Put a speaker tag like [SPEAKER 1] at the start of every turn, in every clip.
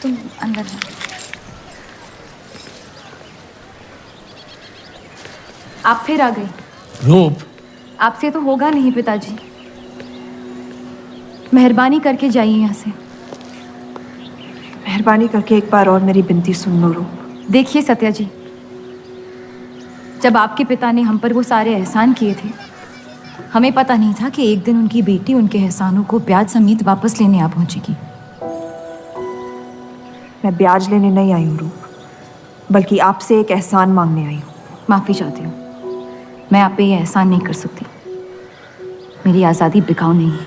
[SPEAKER 1] तुम अंदर जाओ। आप फिर आ गई।
[SPEAKER 2] रूप,
[SPEAKER 1] आपसे तो होगा नहीं पिताजी, मेहरबानी करके जाइए यहाँ से।
[SPEAKER 3] मेहरबानी करके एक बार और मेरी विनती सुन लो रूप।
[SPEAKER 1] देखिए सत्या जी, जब आपके पिता ने हम पर वो सारे एहसान किए थे, हमें पता नहीं था कि एक दिन उनकी बेटी उनके एहसानों को ब्याज समेत वापस लेने आ पहुंचेगी।
[SPEAKER 3] मैं ब्याज लेने नहीं आई हूँ रूप, बल्कि आपसे एक एहसान मांगने आई हूँ।
[SPEAKER 1] माफी चाहती हूँ, मैं आप पे ये एहसान नहीं कर सकती। मेरी आज़ादी बिकाऊ नहीं है।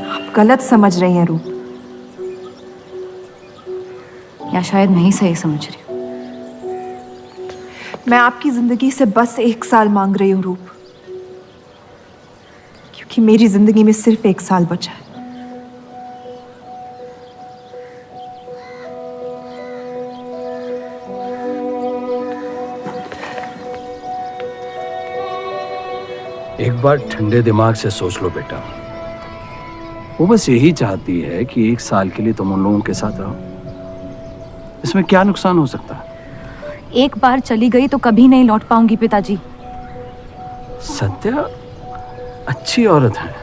[SPEAKER 3] आप गलत समझ रही हैं रूप।
[SPEAKER 1] या शायद मैं ही सही समझ रही हूँ।
[SPEAKER 3] मैं आपकी जिंदगी से बस 1 साल मांग रही हूँ रूप, क्योंकि मेरी जिंदगी में सिर्फ 1 साल बचा है।
[SPEAKER 2] एक बार ठंडे दिमाग से सोच लो बेटा। वो बस यही चाहती है कि 1 साल के लिए तुम उन लोगों के साथ रहो। इसमें क्या नुकसान हो सकता है?
[SPEAKER 1] एक बार चली गई तो कभी नहीं लौट पाऊंगी पिताजी।
[SPEAKER 2] सत्या अच्छी औरत है।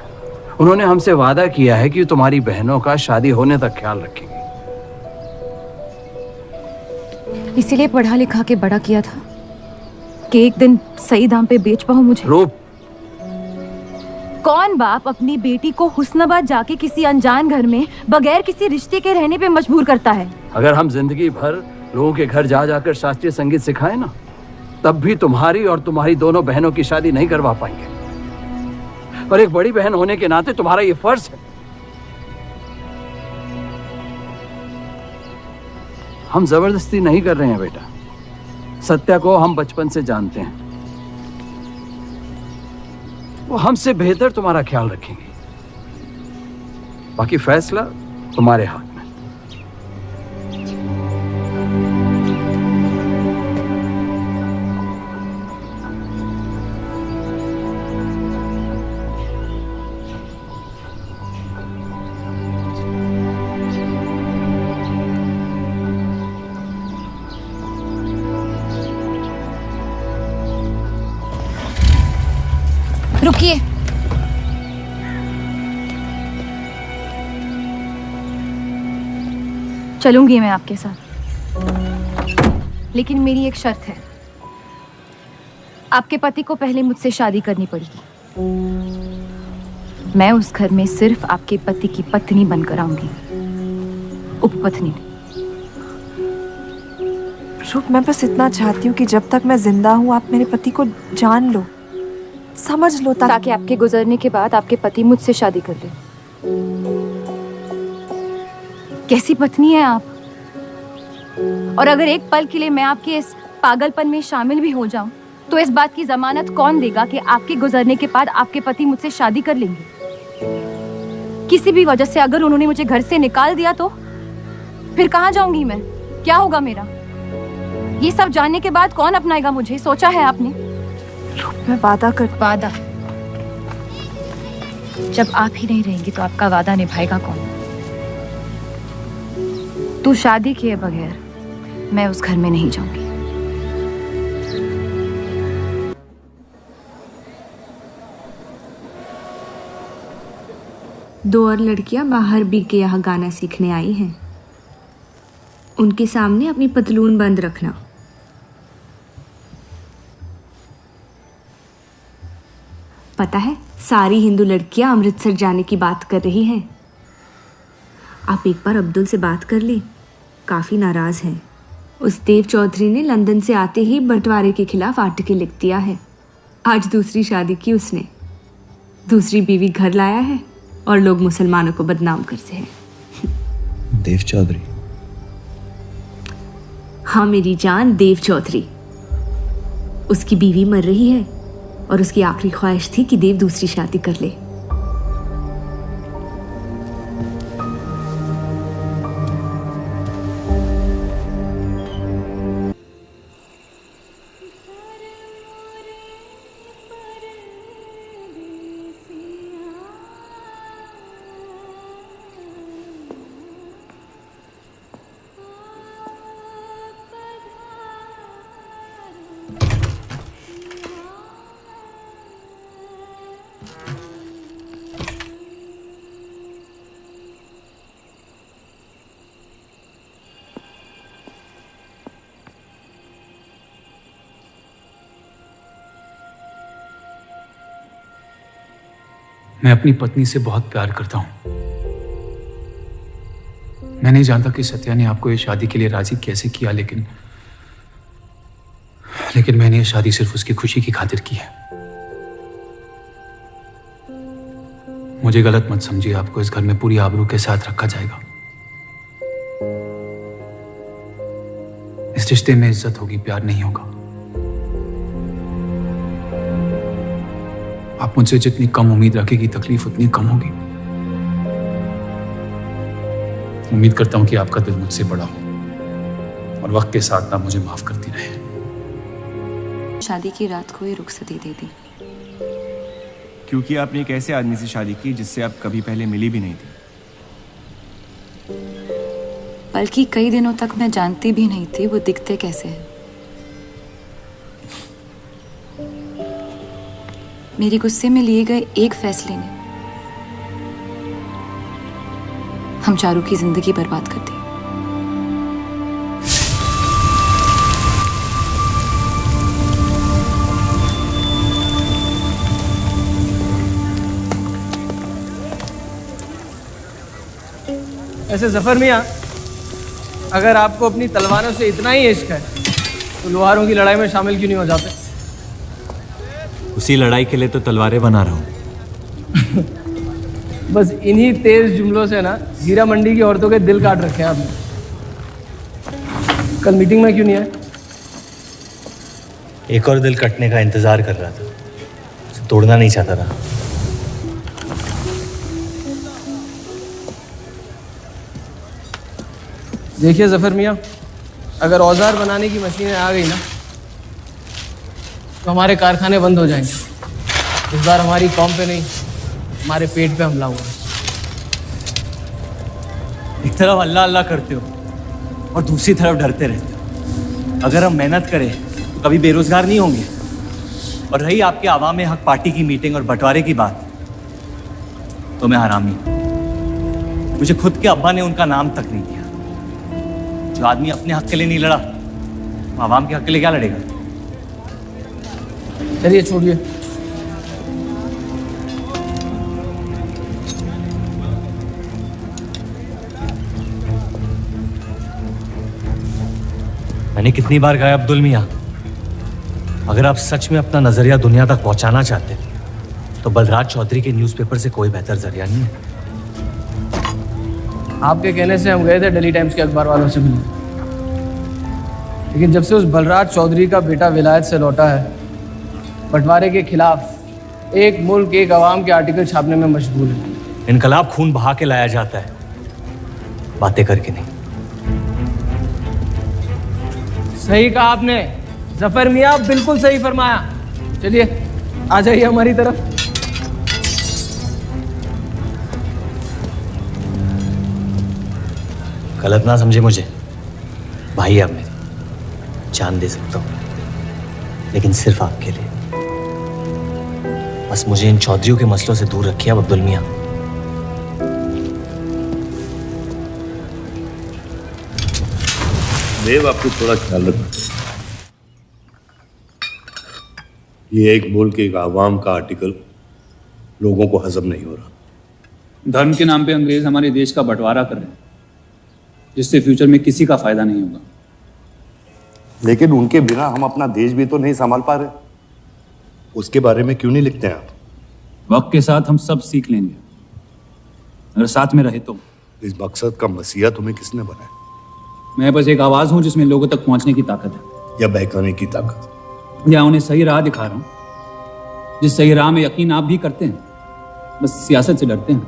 [SPEAKER 2] उन्होंने हमसे वादा किया है कि तुम्हारी बहनों का शादी होने तक ख्याल रखेंगे।
[SPEAKER 1] इसीलिए पढ़ा लिखा के बड़ा किया था कि एक दिन सही दाम पे बेच पाऊं मुझे।
[SPEAKER 2] रूप,
[SPEAKER 1] कौन बाप अपनी बेटी को हुस्नाबाद जाके किसी अनजान घर में बगैर किसी रिश्ते के रहने पे मजबूर करता है?
[SPEAKER 2] अगर हम जिंदगी भर लोगों के घर जा जाकर शास्त्रीय संगीत सिखाएं ना, तब भी तुम्हारी और तुम्हारी दोनों बहनों की शादी नहीं करवा पाएंगे। और एक बड़ी बहन होने के नाते तुम्हारा ये फर्ज है। हम जबरदस्ती नहीं कर रहे हैं बेटा। सत्या को हम बचपन से जानते हैं। वो हमसे बेहतर तुम्हारा ख्याल रखेंगे। बाकी फैसला तुम्हारे हाथ में।
[SPEAKER 1] रुकिए। चलूंगी मैं आपके साथ, लेकिन मेरी एक शर्त है। आपके पति को पहले मुझसे शादी करनी पड़ेगी। मैं उस घर में सिर्फ आपके पति की पत्नी बनकर आऊंगी, उपपत्नी।
[SPEAKER 3] रूप, मैं बस इतना चाहती हूँ कि जब तक मैं जिंदा हूँ आप मेरे पति को जान लो, समझ लो,
[SPEAKER 1] ताकि आपके गुजरने के बाद आपके पति मुझसे शादी कर ले। कैसी पत्नी है आप? और अगर एक पल के लिए मैं आपके इस पागलपन में शामिल भी हो जाऊं, तो इस बात की जमानत कौन देगा कि आपके गुजरने के बाद आपके पति मुझसे शादी कर लेंगे? किसी भी वजह से अगर उन्होंने मुझे घर से निकाल दिया तो फिर कहाँ जाऊंगी मैं? क्या होगा मेरा? ये सब जानने के बाद कौन अपनाएगा मुझे? सोचा है आपने?
[SPEAKER 3] मैं वादा
[SPEAKER 1] वादा? जब आप ही नहीं रहेंगी तो आपका वादा निभाएगा कौन? तू शादी किए बगैर मैं उस घर में नहीं जाऊंगी।
[SPEAKER 4] दो और लड़कियां बाहर बी के यहाँ गाना सीखने आई हैं। उनके सामने अपनी पतलून बंद रखना। पता है, सारी हिंदू लड़कियां अमृतसर जाने की बात कर रही हैं। आप एक बार अब्दुल से बात कर ले, काफ़ी नाराज़ हैं। उस देव चौधरी ने लंदन से आते ही बंटवारे के खिलाफ आर्टिकल लिख दिया है। आज दूसरी शादी की उसने, दूसरी बीवी घर लाया है और लोग मुसलमानों को बदनाम करते हैं।
[SPEAKER 5] देव चौधरी?
[SPEAKER 4] हाँ मेरी जान, देव चौधरी। उसकी बीवी मर रही है और उसकी आखिरी ख्वाहिश थी कि देव दूसरी शादी कर ले।
[SPEAKER 6] मैं अपनी पत्नी से बहुत प्यार करता हूं। मैं नहीं जानता कि सत्या ने आपको ये शादी के लिए राजी कैसे किया, लेकिन मैंने ये शादी सिर्फ उसकी खुशी की खातिर की है। मुझे गलत मत समझिए, आपको इस घर में पूरी आबरू के साथ रखा जाएगा। इस रिश्ते में इज्जत होगी, प्यार नहीं होगा। आप मुझसे जितनी कम उम्मीद रखेगी, तकलीफ उतनी कम होगी। उम्मीद करता हूं कि आपका दिल मुझसे बड़ा हो और वक्त के साथ ना मुझे माफ करती रहे।
[SPEAKER 4] शादी की रात को ही रुखसती दे दी।
[SPEAKER 7] क्योंकि आपने एक ऐसे आदमी से शादी की जिससे आप कभी पहले मिली भी नहीं थी।
[SPEAKER 4] बल्कि कई दिनों तक मैं जानती भी नहीं थी वो दिखते कैसे हैं। मेरे गुस्से में लिए गए एक फैसले ने हम चारों की जिंदगी बर्बाद कर दी।
[SPEAKER 8] ऐसे जफर मियाँ, अगर आपको अपनी तलवारों से इतना ही इश्क है तो लोहारों की लड़ाई में शामिल क्यों नहीं हो जाते?
[SPEAKER 5] उसी लड़ाई के लिए तो तलवारें बना रहा हूँ।
[SPEAKER 8] बस इन्हीं तेज जुमलों से ना हीरा मंडी की औरतों के दिल काट रखे हैं आपने। कल मीटिंग में क्यों नहीं आए?
[SPEAKER 5] एक और दिल कटने का इंतजार कर रहा था, उसे तोड़ना नहीं चाहता था।
[SPEAKER 8] देखिए जफर मियाँ, अगर औजार बनाने की मशीनें आ गई ना तो हमारे कारखाने बंद हो जाएंगे। इस बार हमारी कौम पे नहीं, हमारे पेट पे हमला हुआ।
[SPEAKER 9] एक तरफ अल्लाह अल्लाह करते हो और दूसरी तरफ डरते रहते हो। अगर हम मेहनत करें तो कभी बेरोजगार नहीं होंगे। और रही आपके आवाम हक पार्टी की मीटिंग और बंटवारे की बात, तो मैं हरामी। मुझे खुद के अब्बा ने उनका नाम तक नहीं दिया। जो आदमी अपने हक के लिए नहीं लड़ा, वो आवाम के हक के लिए क्या लड़ेगा?
[SPEAKER 8] चलिए छोड़िए।
[SPEAKER 9] मैंने कितनी बार कहा अब्दुल मियाँ, अगर आप सच में अपना नजरिया दुनिया तक पहुंचाना चाहते तो बलराज चौधरी के न्यूज़पेपर से कोई बेहतर जरिया नहीं है।
[SPEAKER 8] आपके कहने से हम गए थे दिल्ली टाइम्स के अखबार वालों से मिलने, लेकिन जब से उस बलराज चौधरी का बेटा विलायत से लौटा है, बंटवारे के खिलाफ एक मुल्क एक आवाम के आर्टिकल छापने में मशगूल है।
[SPEAKER 9] इनकलाब खून बहा के लाया जाता है, बातें करके नहीं।
[SPEAKER 8] सही कहा आपने जफर मियाँ, बिल्कुल सही फरमाया। चलिए आ जाइए हमारी तरफ।
[SPEAKER 9] गलत ना समझे मुझे, भाई आप मेरे, जान दे सकता हूँ, लेकिन सिर्फ आपके लिए। बस मुझे इन चौधरियों के मसलों से दूर रखिए अब अब्दुल मियाँ।
[SPEAKER 10] देव, आपको थोड़ा ख्याल रखना। ये एक मुल्क एक आवाम का आर्टिकल लोगों को हजम नहीं हो रहा।
[SPEAKER 6] धर्म के नाम पे अंग्रेज हमारे देश का बंटवारा कर रहे हैं, जिससे फ्यूचर में किसी का फायदा नहीं होगा।
[SPEAKER 10] लेकिन उनके बिना हम अपना देश भी तो नहीं संभाल पा रहे। उसके बारे में क्यों नहीं लिखते हैं आप?
[SPEAKER 6] वक्त के साथ हम सब सीख लेंगे, अगर साथ में रहे तो।
[SPEAKER 10] इस मकसद का मसीहा तुम्हें किसने बनाया?
[SPEAKER 6] मैं बस एक आवाज हूं जिसमें लोगों तक पहुंचने की ताकत है,
[SPEAKER 10] या बहकाने की ताकत?
[SPEAKER 6] या उन्हें सही राह दिखा रहा हूं, जिस सही राह में यकीन आप भी करते हैं, बस सियासत से डरते हैं।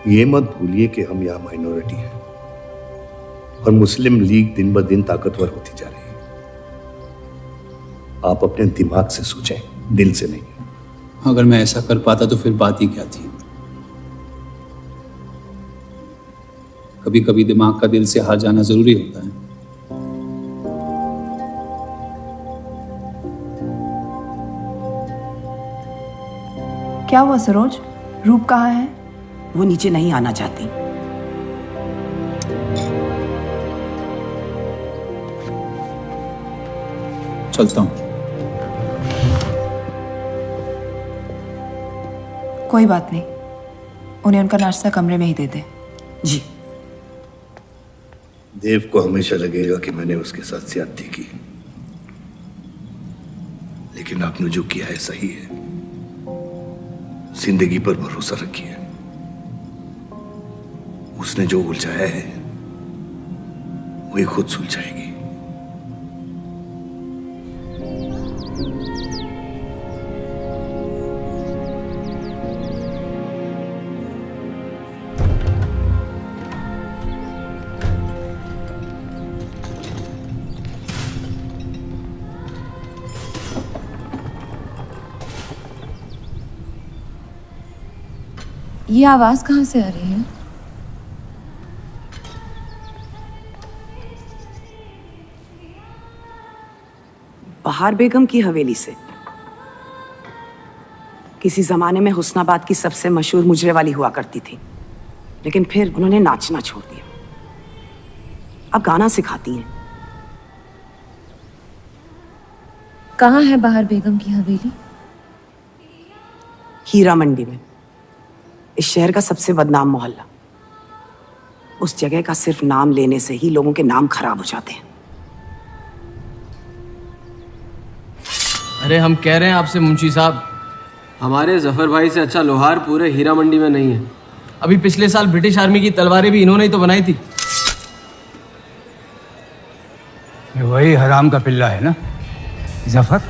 [SPEAKER 10] ये मत भूलिए कि हम यहाँ माइनॉरिटी हैं और मुस्लिम लीग दिन ब दिन ताकतवर होती जा रही है। आप अपने दिमाग से सोचें, दिल से नहीं।
[SPEAKER 6] अगर मैं ऐसा कर पाता तो फिर बात ही क्या थी। कभी कभी दिमाग का दिल से हार जाना जरूरी होता है।
[SPEAKER 3] क्या हुआ सरोज? रूप कहाँ है?
[SPEAKER 11] वो नीचे नहीं आना चाहती।
[SPEAKER 6] चलता हूं।
[SPEAKER 3] कोई बात नहीं, उन्हें उनका नाश्ता कमरे में ही दे दे।
[SPEAKER 11] जी।
[SPEAKER 10] देव को हमेशा लगेगा कि मैंने उसके साथ ज्यादती की, लेकिन आपने जो किया है सही है। जिंदगी पर भरोसा रखिए, उसने जो उलझाया है वही खुद सुलझाएगी।
[SPEAKER 1] ये आवाज कहाँ से आ रही है?
[SPEAKER 11] बहार बेगम की हवेली से। किसी जमाने में हुस्नाबाद की सबसे मशहूर मुजरे वाली हुआ करती थी, लेकिन फिर उन्होंने नाचना छोड़ दिया। अब गाना सिखाती हैं।
[SPEAKER 1] कहाँ है बहार बेगम की हवेली?
[SPEAKER 11] हीरा मंडी में, इस शहर का सबसे बदनाम मोहल्ला। उस जगह का सिर्फ नाम लेने से ही लोगों के नाम खराब हो जाते हैं।
[SPEAKER 8] अरे हम कह रहे हैं आपसे मुंशी साहब,
[SPEAKER 12] हमारे जफर भाई से अच्छा लोहार पूरे हीरा मंडी में नहीं है।
[SPEAKER 8] अभी पिछले साल ब्रिटिश आर्मी की तलवारें भी इन्होंने ही तो बनाई थी।
[SPEAKER 6] ये वही हराम का पिल्ला है ना जफर?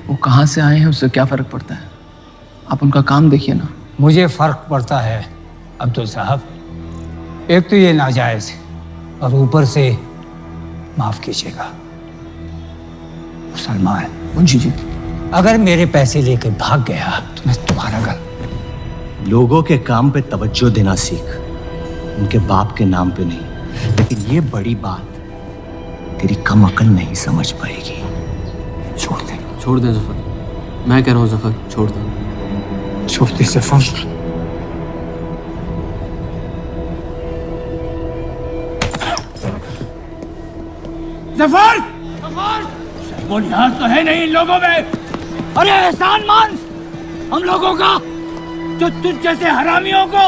[SPEAKER 8] वो कहाँ से आए हैं उससे क्या फर्क पड़ता है? आप उनका काम देखिए ना।
[SPEAKER 6] मुझे फर्क पड़ता है अब्दुल साहब। एक तो ये नाजायज और ऊपर से माफ कीजिएगा मुसलमान
[SPEAKER 8] मुंशी जी,
[SPEAKER 6] अगर मेरे पैसे लेकर भाग गया तो मैं तुम्हारा घर।
[SPEAKER 9] लोगों के काम पे तवज्जो देना सीख, उनके बाप के नाम पे नहीं। लेकिन ये बड़ी बात तेरी कम अकल नहीं समझ पाएगी।
[SPEAKER 6] छोड़ दे,
[SPEAKER 12] छोड़ दे जफर, मैं कह रहा हूँ जफर छोड़ दे।
[SPEAKER 6] छोड़ दे जफर।
[SPEAKER 13] जफर! वो लिहाज तो है नहीं इन लोगों में। अरे एहसान मान हम लोगों का, जो तुझ जैसे हरामियों को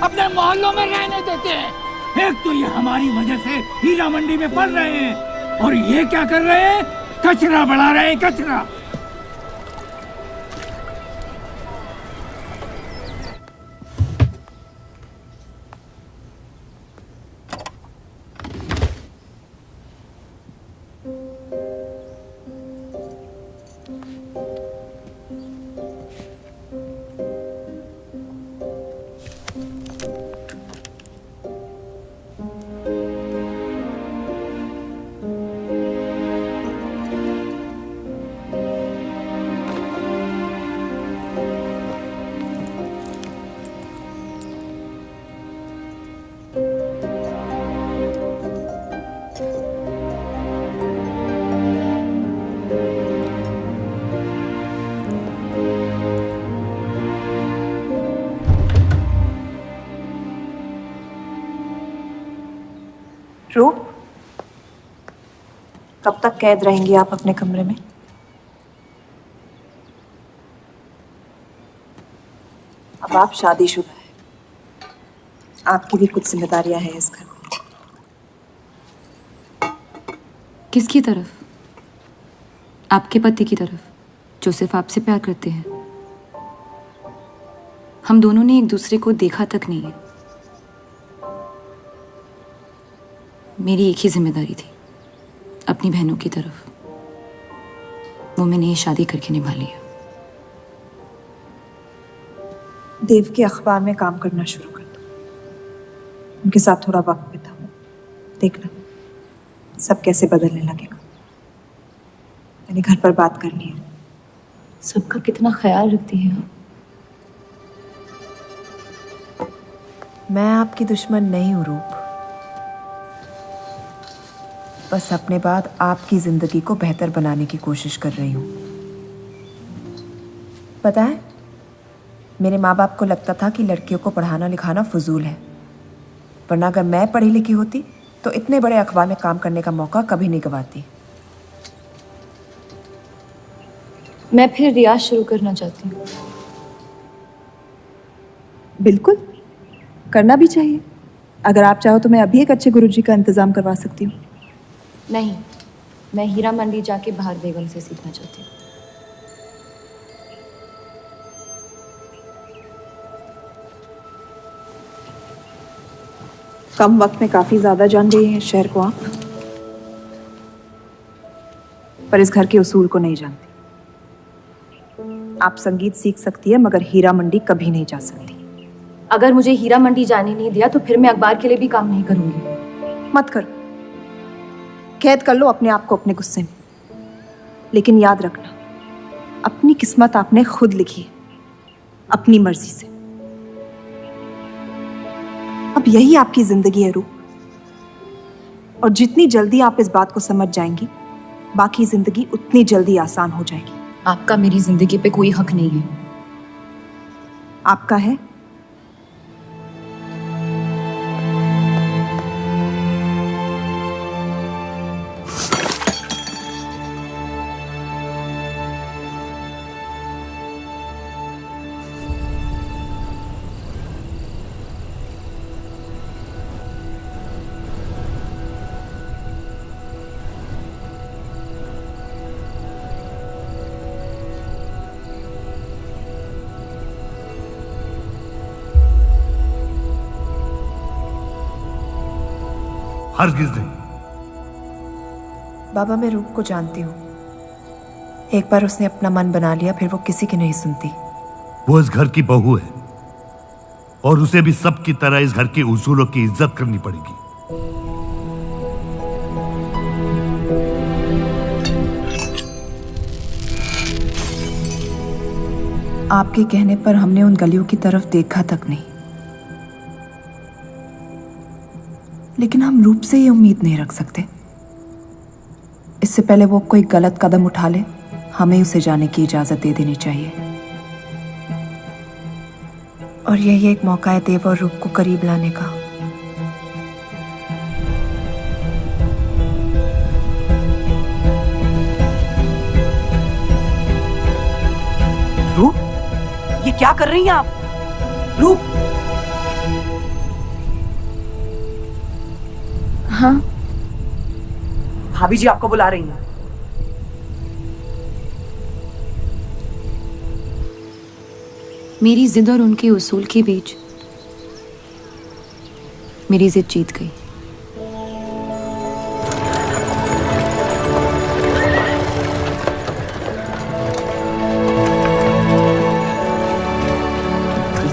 [SPEAKER 13] अपने मोहल्लों में रहने देते हैं। एक तो ये हमारी वजह से हीरा मंडी में पड़ रहे हैं, और ये क्या कर रहे हैं? कचरा बढ़ा रहे हैं, कचरा।
[SPEAKER 3] रूप, कब तक कैद रहेंगी आप अपने कमरे में? अब आप शादीशुदा हैं, आपकी भी कुछ जिम्मेदारियां हैं इस घर में।
[SPEAKER 1] किसकी तरफ? आपके पति की तरफ, जो सिर्फ आपसे प्यार करते हैं। हम दोनों ने एक दूसरे को देखा तक नहीं है। मेरी एक ही जिम्मेदारी थी, अपनी बहनों की तरफ। वो मैंने ये शादी करके निभा लिया।
[SPEAKER 3] देव के अखबार में काम करना शुरू कर दो, उनके साथ थोड़ा वक्त बिताओ, देखना सब कैसे बदलने लगेगा। मैंने घर पर बात करनी है।
[SPEAKER 1] सबका कितना ख्याल रखती हैं आप।
[SPEAKER 3] मैं आपकी दुश्मन नहीं हूँ रूप, बस अपने बाद आपकी जिंदगी को बेहतर बनाने की कोशिश कर रही हूँ। पता है, मेरे माँ बाप को लगता था कि लड़कियों को पढ़ाना लिखाना फजूल है, वरना अगर मैं पढ़ी लिखी होती तो इतने बड़े अखबार में काम करने का मौका कभी नहीं गंवाती।
[SPEAKER 1] मैं फिर रियाज शुरू करना चाहती हूँ।
[SPEAKER 3] बिल्कुल, करना भी चाहिए। अगर आप चाहो तो मैं अभी एक अच्छे गुरुजी का इंतजाम करवा सकती हूँ।
[SPEAKER 1] नहीं, मैं हीरा मंडी जाके बाहर बेगम से सीखना चाहती हूँ।
[SPEAKER 3] कम वक्त में काफी ज्यादा जान रही हैं इस शहर को आप, पर इस घर के उसूल को नहीं जानती। आप संगीत सीख सकती है मगर हीरा मंडी कभी नहीं जा सकती।
[SPEAKER 1] अगर मुझे हीरा मंडी जाने नहीं दिया तो फिर मैं अखबार के लिए भी काम नहीं करूंगी।
[SPEAKER 3] मत करो, कैद कर लो अपने आप को अपने गुस्से में, लेकिन याद रखना अपनी किस्मत आपने खुद लिखी है, अपनी मर्जी से। अब यही आपकी जिंदगी है रूप, और जितनी जल्दी आप इस बात को समझ जाएंगी बाकी जिंदगी उतनी जल्दी आसान हो जाएगी।
[SPEAKER 1] आपका मेरी जिंदगी पे कोई हक नहीं है।
[SPEAKER 3] आपका है।
[SPEAKER 10] हरगिज नहीं।
[SPEAKER 3] बाबा, मैं रूप को जानती हूँ। एक बार उसने अपना मन बना लिया फिर वो किसी की नहीं सुनती।
[SPEAKER 10] वो इस घर की बहू है और उसे भी सबकी तरह इस घर के उसूलों की इज्जत करनी पड़ेगी।
[SPEAKER 3] आपके कहने पर हमने उन गलियों की तरफ देखा तक नहीं, लेकिन हम रूप से ये उम्मीद नहीं रख सकते। इससे पहले वो कोई गलत कदम उठा ले हमें उसे जाने की इजाजत दे देनी चाहिए। और यही एक मौका है देव और रूप को करीब लाने का।
[SPEAKER 11] रूप, ये क्या कर रही हैं आप? रूप।
[SPEAKER 1] हाँ,
[SPEAKER 11] भाभी जी आपको बुला रही हैं।
[SPEAKER 4] मेरी जिद और उनके उसूल के बीच मेरी जिद जीत गई।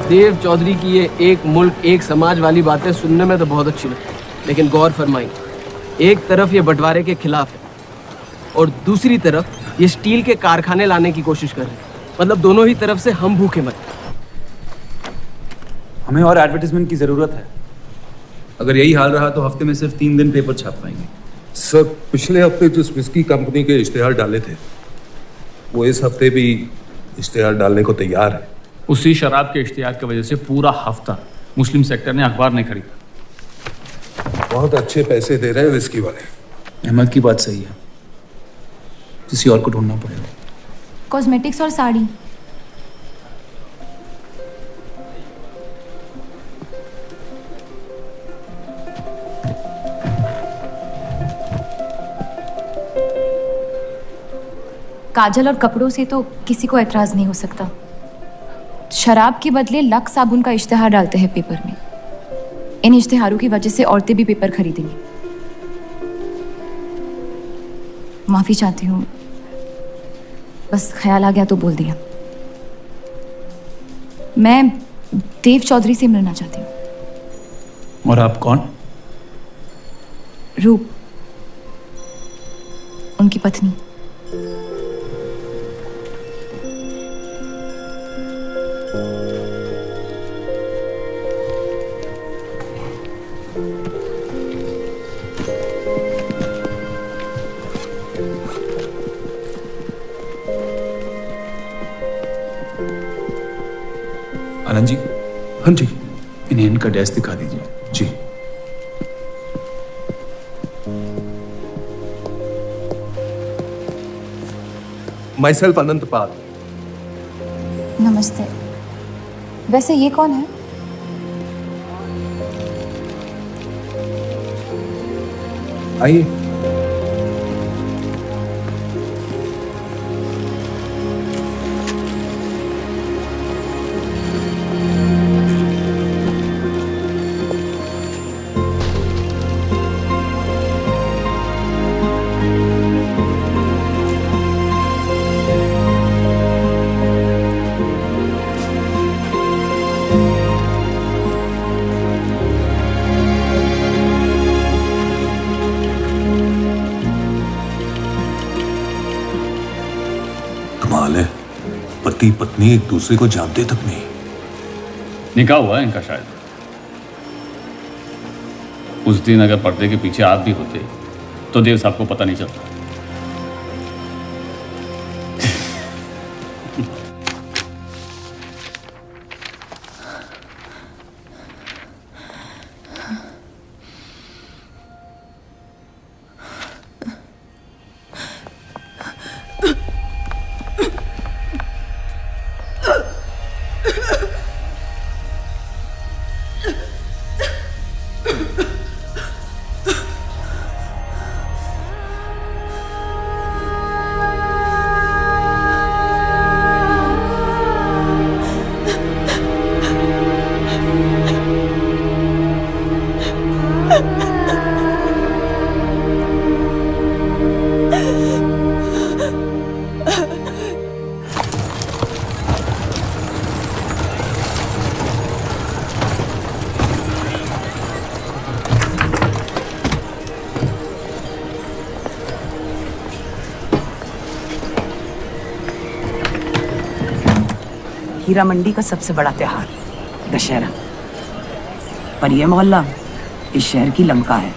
[SPEAKER 8] देव चौधरी की ये एक मुल्क एक समाज वाली बातें सुनने में तो बहुत अच्छी लगती, लेकिन गौर फरमाई, एक तरफ ये बंटवारे के खिलाफ है और दूसरी तरफ ये स्टील के कारखाने लाने की कोशिश कर रहे हैं। मतलब दोनों ही तरफ से हम भूखे मत।
[SPEAKER 14] हमें और एडवर्टाइजमेंट की जरूरत है। अगर यही हाल रहा तो हफ्ते में सिर्फ 3 दिन पेपर छाप पाएंगे।
[SPEAKER 15] सर, पिछले हफ्ते जिस विस्की कंपनी के इश्तेहार डाले थे वो इस हफ्ते भी इश्तेहार डालने को तैयार है।
[SPEAKER 14] उसी शराब के इश्तेहार की वजह से पूरा हफ्ता मुस्लिम सेक्टर ने अखबार नहीं खरीदा।
[SPEAKER 15] बहुत अच्छे पैसे दे रहे हैं विस्की वाले।
[SPEAKER 14] अहमद की बात सही है, किसी और को ढूंढना पड़ेगा।
[SPEAKER 1] कॉस्मेटिक्स और साड़ी। काजल और कपड़ों से तो किसी को एतराज नहीं हो सकता। शराब के बदले लक्स साबुन का इश्तेहार डालते हैं पेपर में। इन इश्तेहारों की वजह से औरतें भी पेपर खरीदेंगी। माफी चाहती हूँ, बस ख्याल आ गया तो बोल दिया। मैं देव चौधरी से मिलना चाहती हूँ।
[SPEAKER 14] और आप कौन?
[SPEAKER 1] रूप, उनकी पत्नी।
[SPEAKER 14] आनंद जी।
[SPEAKER 15] हाँ जी।
[SPEAKER 14] इन्हें इनका डेस्क दिखा दीजिए।
[SPEAKER 15] जी। myself अनंत पाल।
[SPEAKER 1] नमस्ते। वैसे ये कौन है?
[SPEAKER 15] आइए।
[SPEAKER 16] कमाल है, पति पत्नी एक दूसरे को जानते तक नहीं।
[SPEAKER 14] निकाह हुआ है इनका शायद। उस दिन अगर पर्दे के पीछे आप भी होते तो देव साहब को पता नहीं चलता।
[SPEAKER 11] हीरा मंडी का सबसे बड़ा त्योहार दशहरा, पर यह मोहल्ला इस शहर की लंका है।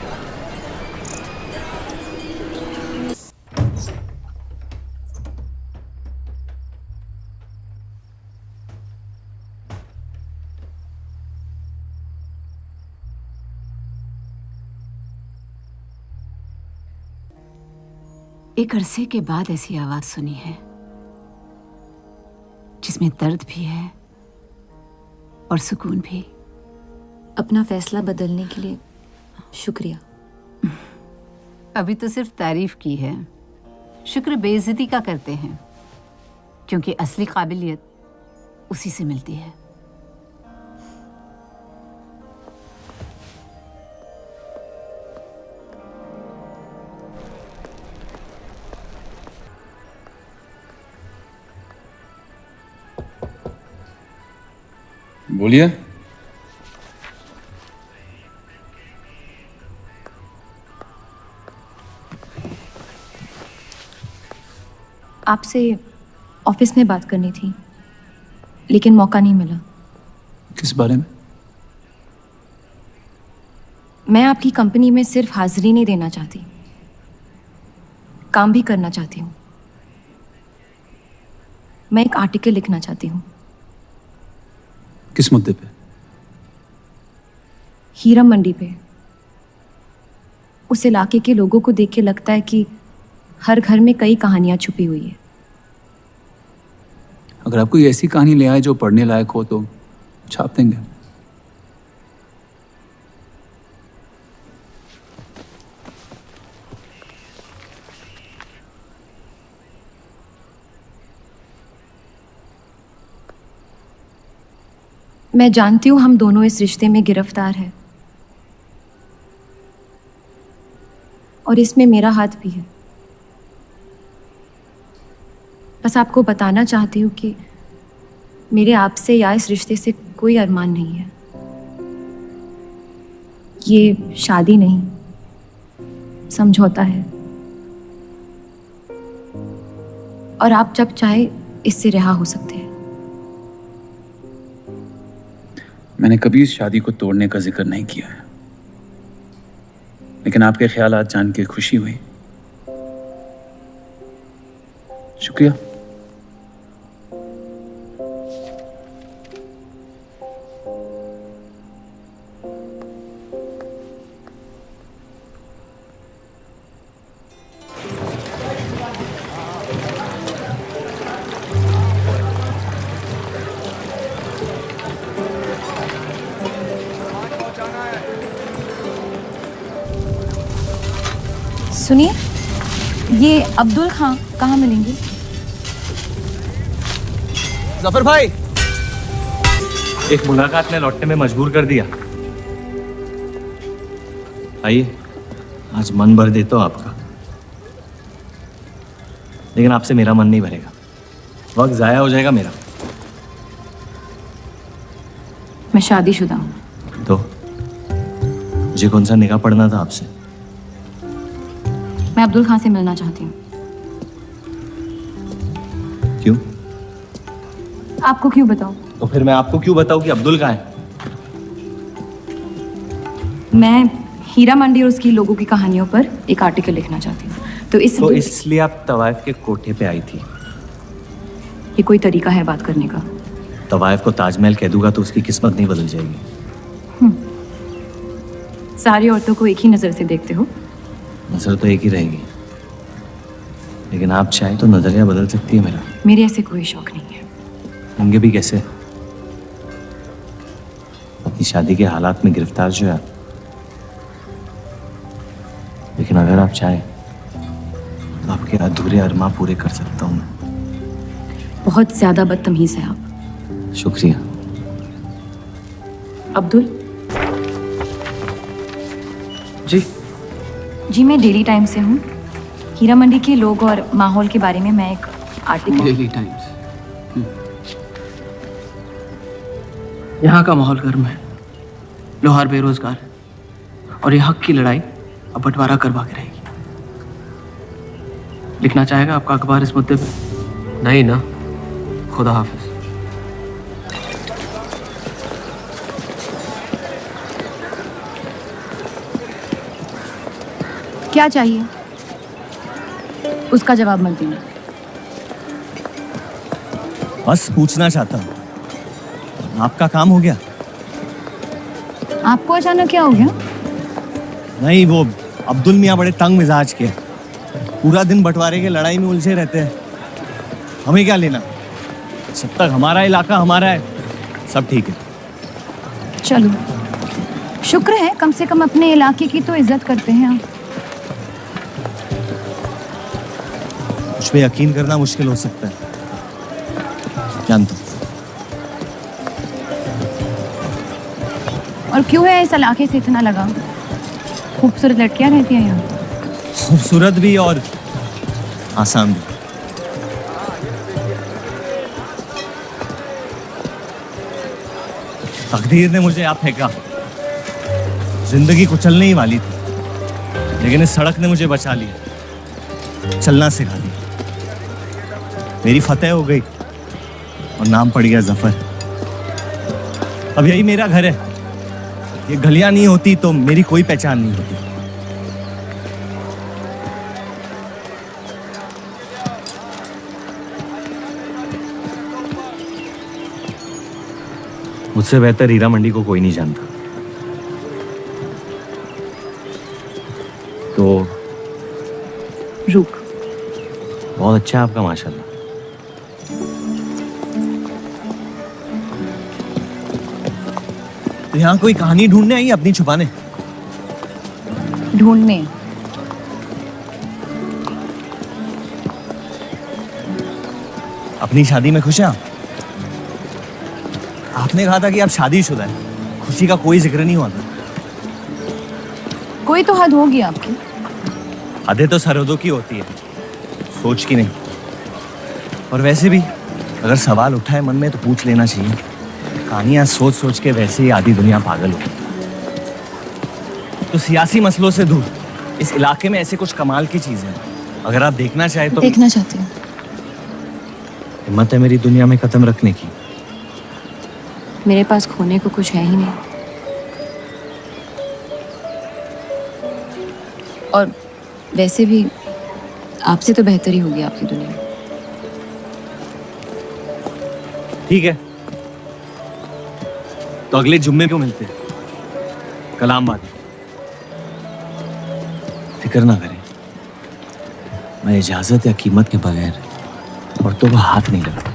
[SPEAKER 17] एक अरसे के बाद ऐसी आवाज सुनी है जिसमें दर्द भी है और सुकून भी।
[SPEAKER 1] अपना फैसला बदलने के लिए शुक्रिया।
[SPEAKER 17] अभी तो सिर्फ तारीफ की है, शुक्र बेइज्जती का करते हैं, क्योंकि असली काबिलियत उसी से मिलती है।
[SPEAKER 14] बोलिए।
[SPEAKER 1] आपसे ऑफिस में बात करनी थी, लेकिन मौका नहीं मिला।
[SPEAKER 14] किस बारे में?
[SPEAKER 1] मैं आपकी कंपनी में सिर्फ हाजिरी नहीं देना चाहती, काम भी करना चाहती हूँ। मैं एक आर्टिकल लिखना चाहती हूँ।
[SPEAKER 14] किस मुद्दे पे?
[SPEAKER 1] हीरा मंडी पे। उस इलाके के लोगों को देख के लगता है कि हर घर में कई कहानियां छुपी हुई है।
[SPEAKER 14] अगर आप कोई ऐसी कहानी ले आए जो पढ़ने लायक हो तो छाप देंगे।
[SPEAKER 1] मैं जानती हूँ हम दोनों इस रिश्ते में गिरफ्तार हैं, और इसमें मेरा हाथ भी है। बस आपको बताना चाहती हूँ कि मेरे आपसे या इस रिश्ते से कोई अरमान नहीं है। ये शादी नहीं, समझौता है, और आप जब चाहे इससे रिहा हो सकते हैं।
[SPEAKER 14] मैंने कभी इस शादी को तोड़ने का जिक्र नहीं किया है, लेकिन आपके ख्यालात जान के खुशी हुई। शुक्रिया।
[SPEAKER 1] सुनिए, ये अब्दुल खां कहाँ मिलेंगे?
[SPEAKER 9] जफर भाई, एक मुलाकात में लौटने में मजबूर कर दिया। आइए, आज मन भर देता हूं आपका, लेकिन आपसे मेरा मन नहीं भरेगा। वक्त जाया हो जाएगा मेरा।
[SPEAKER 1] मैं शादीशुदा हूँ।
[SPEAKER 9] तो मुझे कौन सा निगाह पड़ना था आपसे?
[SPEAKER 1] मैं अब्दुल खां से मिलना चाहती हूँ।
[SPEAKER 9] क्यों?
[SPEAKER 1] आपको क्यों बताऊं?
[SPEAKER 9] तो फिर मैं आपको क्यों बताऊं कि अब्दुल कहाँ है?
[SPEAKER 1] मैं हीरा मंडी और उसकी लोगों की कहानियों पर एक आर्टिकल लिखना चाहती हूँ। तो
[SPEAKER 9] इसलिए आप तवाइफ के कोठे पे आई थी?
[SPEAKER 1] ये कोई तरीका है बात करने का?
[SPEAKER 9] तवाइफ को ताजमहल कह दूंगा तो उसकी किस्मत नहीं बदल जाएगी।
[SPEAKER 1] सारी औरतों को एक ही नजर से देखते हो?
[SPEAKER 9] नजर तो एक ही रहेगी, लेकिन आप चाहे तो नजरिया बदल सकती है मेरा।
[SPEAKER 1] मेरे ऐसे कोई शौक नहीं है।
[SPEAKER 9] होंगे भी कैसे? अपनी शादी के हालात में गिरफ्तार जो है। लेकिन अगर आप चाहे तो आपके अधूरे अरमा पूरे कर सकता हूं मैं।
[SPEAKER 1] बहुत ज्यादा बदतमीज है आप।
[SPEAKER 9] शुक्रिया।
[SPEAKER 1] अब्दुल
[SPEAKER 8] जी।
[SPEAKER 1] जी, मैं डेली टाइम्स से हूँ। हीरा मंडी के लोग और माहौल के बारे में मैं एक आर्टिकल।
[SPEAKER 8] Daily times. यहाँ का माहौल गर्म है, लोहार बेरोजगार, और ये हक की लड़ाई अब बंटवारा करवा के रहेगी। लिखना चाहेगा आपका अखबार इस मुद्दे पे? नहीं ना। खुदा हाफिज।
[SPEAKER 1] क्या चाहिए? उसका जवाब मत देना।
[SPEAKER 9] बस पूछना चाहता हूँ, आपका काम हो गया?
[SPEAKER 1] आपको अचानक क्या हो गया?
[SPEAKER 9] नहीं, वो अब्दुल मियाँ बड़े तंग मिजाज के, पूरा दिन बंटवारे के लड़ाई में उलझे रहते हैं। हमें क्या लेना? जब तक हमारा इलाका हमारा है, सब ठीक है।
[SPEAKER 1] चलो, शुक्र है कम से कम अपने इलाके की तो इज्जत करते हैं आप।
[SPEAKER 9] मुझ पे यकीन करना मुश्किल हो सकता है, जानता हूं।
[SPEAKER 1] और क्यों है इस इलाके से इतना लगाव? खूबसूरत लड़कियां रहती हैं यहाँ।
[SPEAKER 9] खूबसूरत भी और आसान भी। तकदीर ने मुझे यहाँ फेंका। जिंदगी कुचलने ही वाली थी, लेकिन इस सड़क ने मुझे बचा लिया, चलना सिखा दिया। मेरी फतेह हो गई और नाम पड़ गया जफर। अब यही मेरा घर है। ये गलियां नहीं होती तो मेरी कोई पहचान नहीं होती। मुझसे बेहतर हीरा मंडी को कोई नहीं जानता। तो
[SPEAKER 1] रुक।
[SPEAKER 9] बहुत अच्छा है आपका, माशाल्लाह। तो यहाँ कोई कहानी ढूंढने आई, अपनी छुपाने?
[SPEAKER 1] ढूंढने?
[SPEAKER 9] अपनी शादी में खुश हैं आप? आपने कहा था कि आप शादीशुदा हैं, खुशी का कोई जिक्र नहीं हुआ था।
[SPEAKER 1] कोई तो हद होगी आपकी।
[SPEAKER 9] हदें तो सरहदों की होती है, सोच की नहीं। और वैसे भी अगर सवाल उठा है मन में तो पूछ लेना चाहिए। कहानियां सोच सोच के वैसे ही आधी दुनिया पागल हो। तो सियासी मसलों से दूर इस इलाके में ऐसे कुछ कमाल की चीजें हैं, अगर आप देखना चाहे तो।
[SPEAKER 1] देखना चाहती हूँ।
[SPEAKER 9] हिम्मत है मेरी दुनिया में कदम रखने की?
[SPEAKER 1] मेरे पास खोने को कुछ है ही नहीं। और वैसे भी आपसे तो बेहतर ही होगी आपकी दुनिया।
[SPEAKER 9] ठीक है, तो अगले जुम्मे को मिलते हैं, कलामबाद। फिक्र ना करें, मैं इजाजत या कीमत के बगैर औरतों को हाथ नहीं लगाता।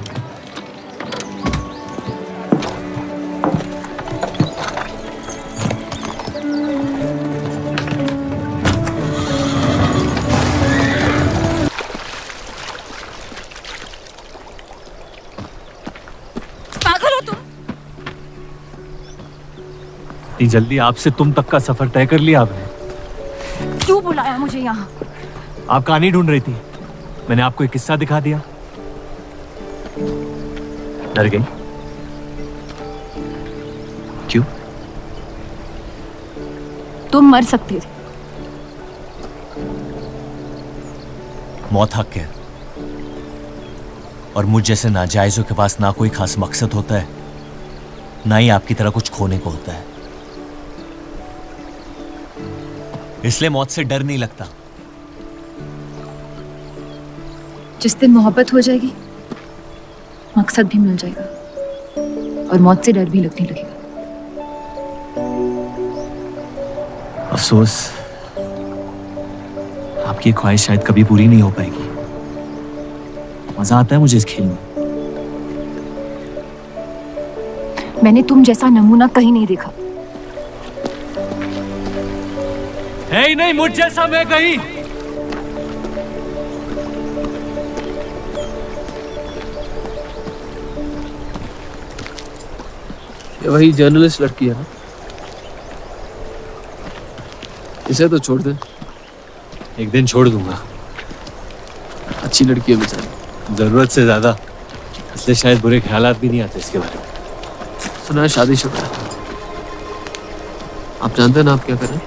[SPEAKER 9] इतनी जल्दी आपसे तुम तक का सफर तय कर लिया आपने?
[SPEAKER 1] क्यों बुलाया मुझे यहाँ?
[SPEAKER 9] आप कहानी ढूंढ रही थी, मैंने आपको एक किस्सा दिखा दिया। डर गई? क्यों?
[SPEAKER 1] तुम मर सकते थे।
[SPEAKER 9] मौत हक है, और मुझ जैसे नाजायजों के पास ना कोई खास मकसद होता है, ना ही आपकी तरह कुछ खोने को होता है। इसलिए मौत से डर नहीं लगता।
[SPEAKER 1] जिस दिन मोहब्बत हो जाएगी, मकसद भी मिल जाएगा और मौत से डर भी लगने लगेगा।
[SPEAKER 9] अफसोस, आपकी ख्वाहिश शायद कभी पूरी नहीं हो पाएगी। मजा आता है मुझे इस खेल में।
[SPEAKER 1] मैंने तुम जैसा नमूना कहीं नहीं देखा।
[SPEAKER 9] है ही नहीं मुझ जैसा मैं कहीं।
[SPEAKER 8] ये वही जर्नलिस्ट लड़की है ना? इसे तो छोड़ दे।
[SPEAKER 9] एक दिन छोड़ दूंगा।
[SPEAKER 8] अच्छी लड़की है बेचारी।
[SPEAKER 9] जरूरत से ज्यादा, इसलिए शायद बुरे ख्यालात भी नहीं आते इसके बारे में।
[SPEAKER 8] सुना है शादीशुदा है। आप जानते हैं ना आप क्या करें?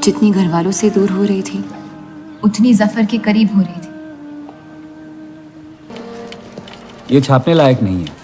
[SPEAKER 1] जितनी घर वालों से दूर हो रही थी, उतनी जफर के करीब हो रही थी।
[SPEAKER 18] ये छापने लायक नहीं है।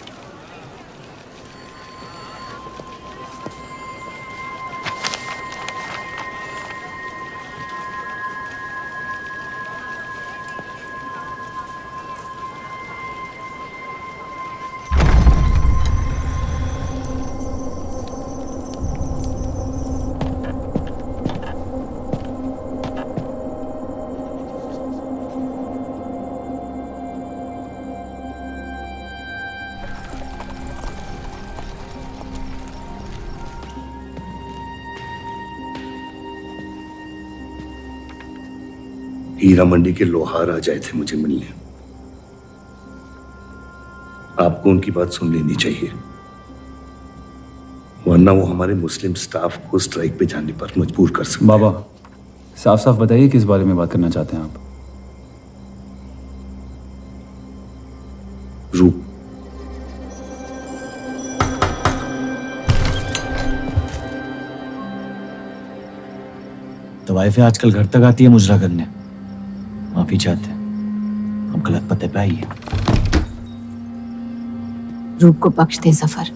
[SPEAKER 10] हीरा मंडी के लोहार आ जाए थे मुझे मिलने। आपको उनकी बात सुन लेनी चाहिए, वरना वो हमारे मुस्लिम स्टाफ को स्ट्राइक पे जाने पर मजबूर कर सकते।
[SPEAKER 18] बाबा, साफ साफ बताइए किस बारे में बात करना चाहते हैं आप?
[SPEAKER 10] रूप।
[SPEAKER 9] तो वाइफे आजकल घर तक आती है मुजरा करने। माफी चाहते हैं, हम गलत पते पे आइए।
[SPEAKER 1] रूप को बख्श दे जफर।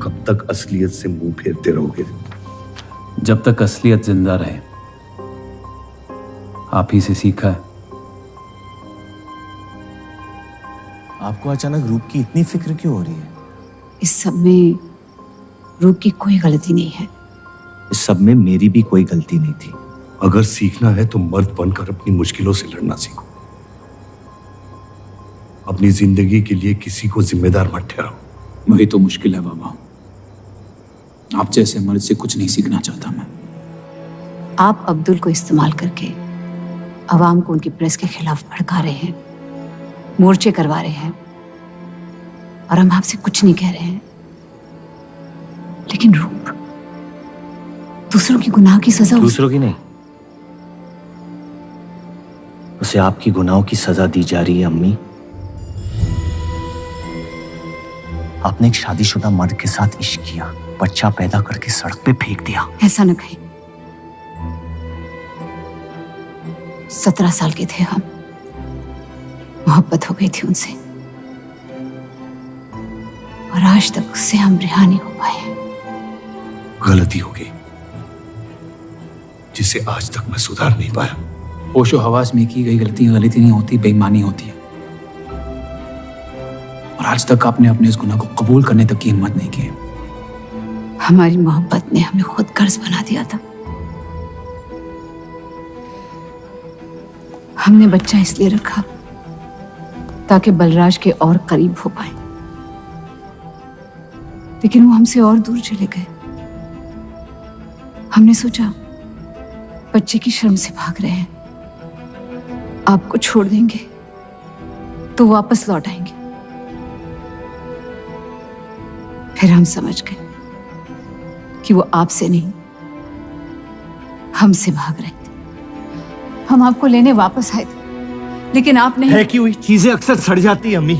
[SPEAKER 10] कब तक असलियत से मुंह फेरते रहोगे?
[SPEAKER 18] जब तक असलियत जिंदा रहे। आप ही से सीखा है।
[SPEAKER 9] आपको अचानक रूप की इतनी फिक्र क्यों हो रही है?
[SPEAKER 17] इस सब में रूप की कोई गलती नहीं है।
[SPEAKER 9] इस सब में मेरी भी कोई गलती नहीं थी।
[SPEAKER 10] अगर सीखना है तो मर्द बनकर अपनी मुश्किलों से लड़ना सीखो। अपनी जिंदगी के लिए किसी को जिम्मेदार मत ठहराओ।
[SPEAKER 18] वही तो मुश्किल है बाबा। आप जैसे मर्द से कुछ नहीं सीखना चाहता मैं।
[SPEAKER 17] आप अब्दुल को इस्तेमाल करके अवाम को उनकी प्रेस के खिलाफ भड़का रहे हैं, मोर्चे करवा रहे हैं, और हम आपसे कुछ नहीं कह रहे हैं। लेकिन रूप, दूसरों की गुनाह की सजा
[SPEAKER 9] दूसरों की नहीं,
[SPEAKER 19] उसे आपकी गुनाहों की सजा दी जा रही है अम्मी। आपने एक शादीशुदा मर्द के साथ इश्क किया, बच्चा पैदा करके सड़क पे फेंक दिया।
[SPEAKER 17] ऐसा न कहे। 17 साल के थे हम, मोहब्बत हो गई थी उनसे, और आज तक उससे हम रिहा नहीं हो पाए।
[SPEAKER 15] गलती हो गई जिसे आज तक मैं सुधार नहीं पाया।
[SPEAKER 18] होशो हवास में की गई गलती गलती नहीं होती, बेईमानी होती है। और आज तक आपने अपने इस गुनाह को कबूल करने तक की हिम्मत नहीं की।
[SPEAKER 17] हमारी मोहब्बत ने हमें खुद कर्ज बना दिया था। हमने बच्चा इसलिए रखा ताकि बलराज के और करीब हो पाए, लेकिन वो हमसे और दूर चले गए। हमने सोचा बच्चे की शर्म से भाग रहे हैं, आपको छोड़ देंगे तो वापस लौट आएंगे। फिर हम समझ गए कि वो आपसे नहीं हमसे भाग रहे थे। हम आपको लेने वापस आए थे, लेकिन आप नहीं।
[SPEAKER 19] है कि हुई चीजें अक्सर सड़ जाती है अम्मी।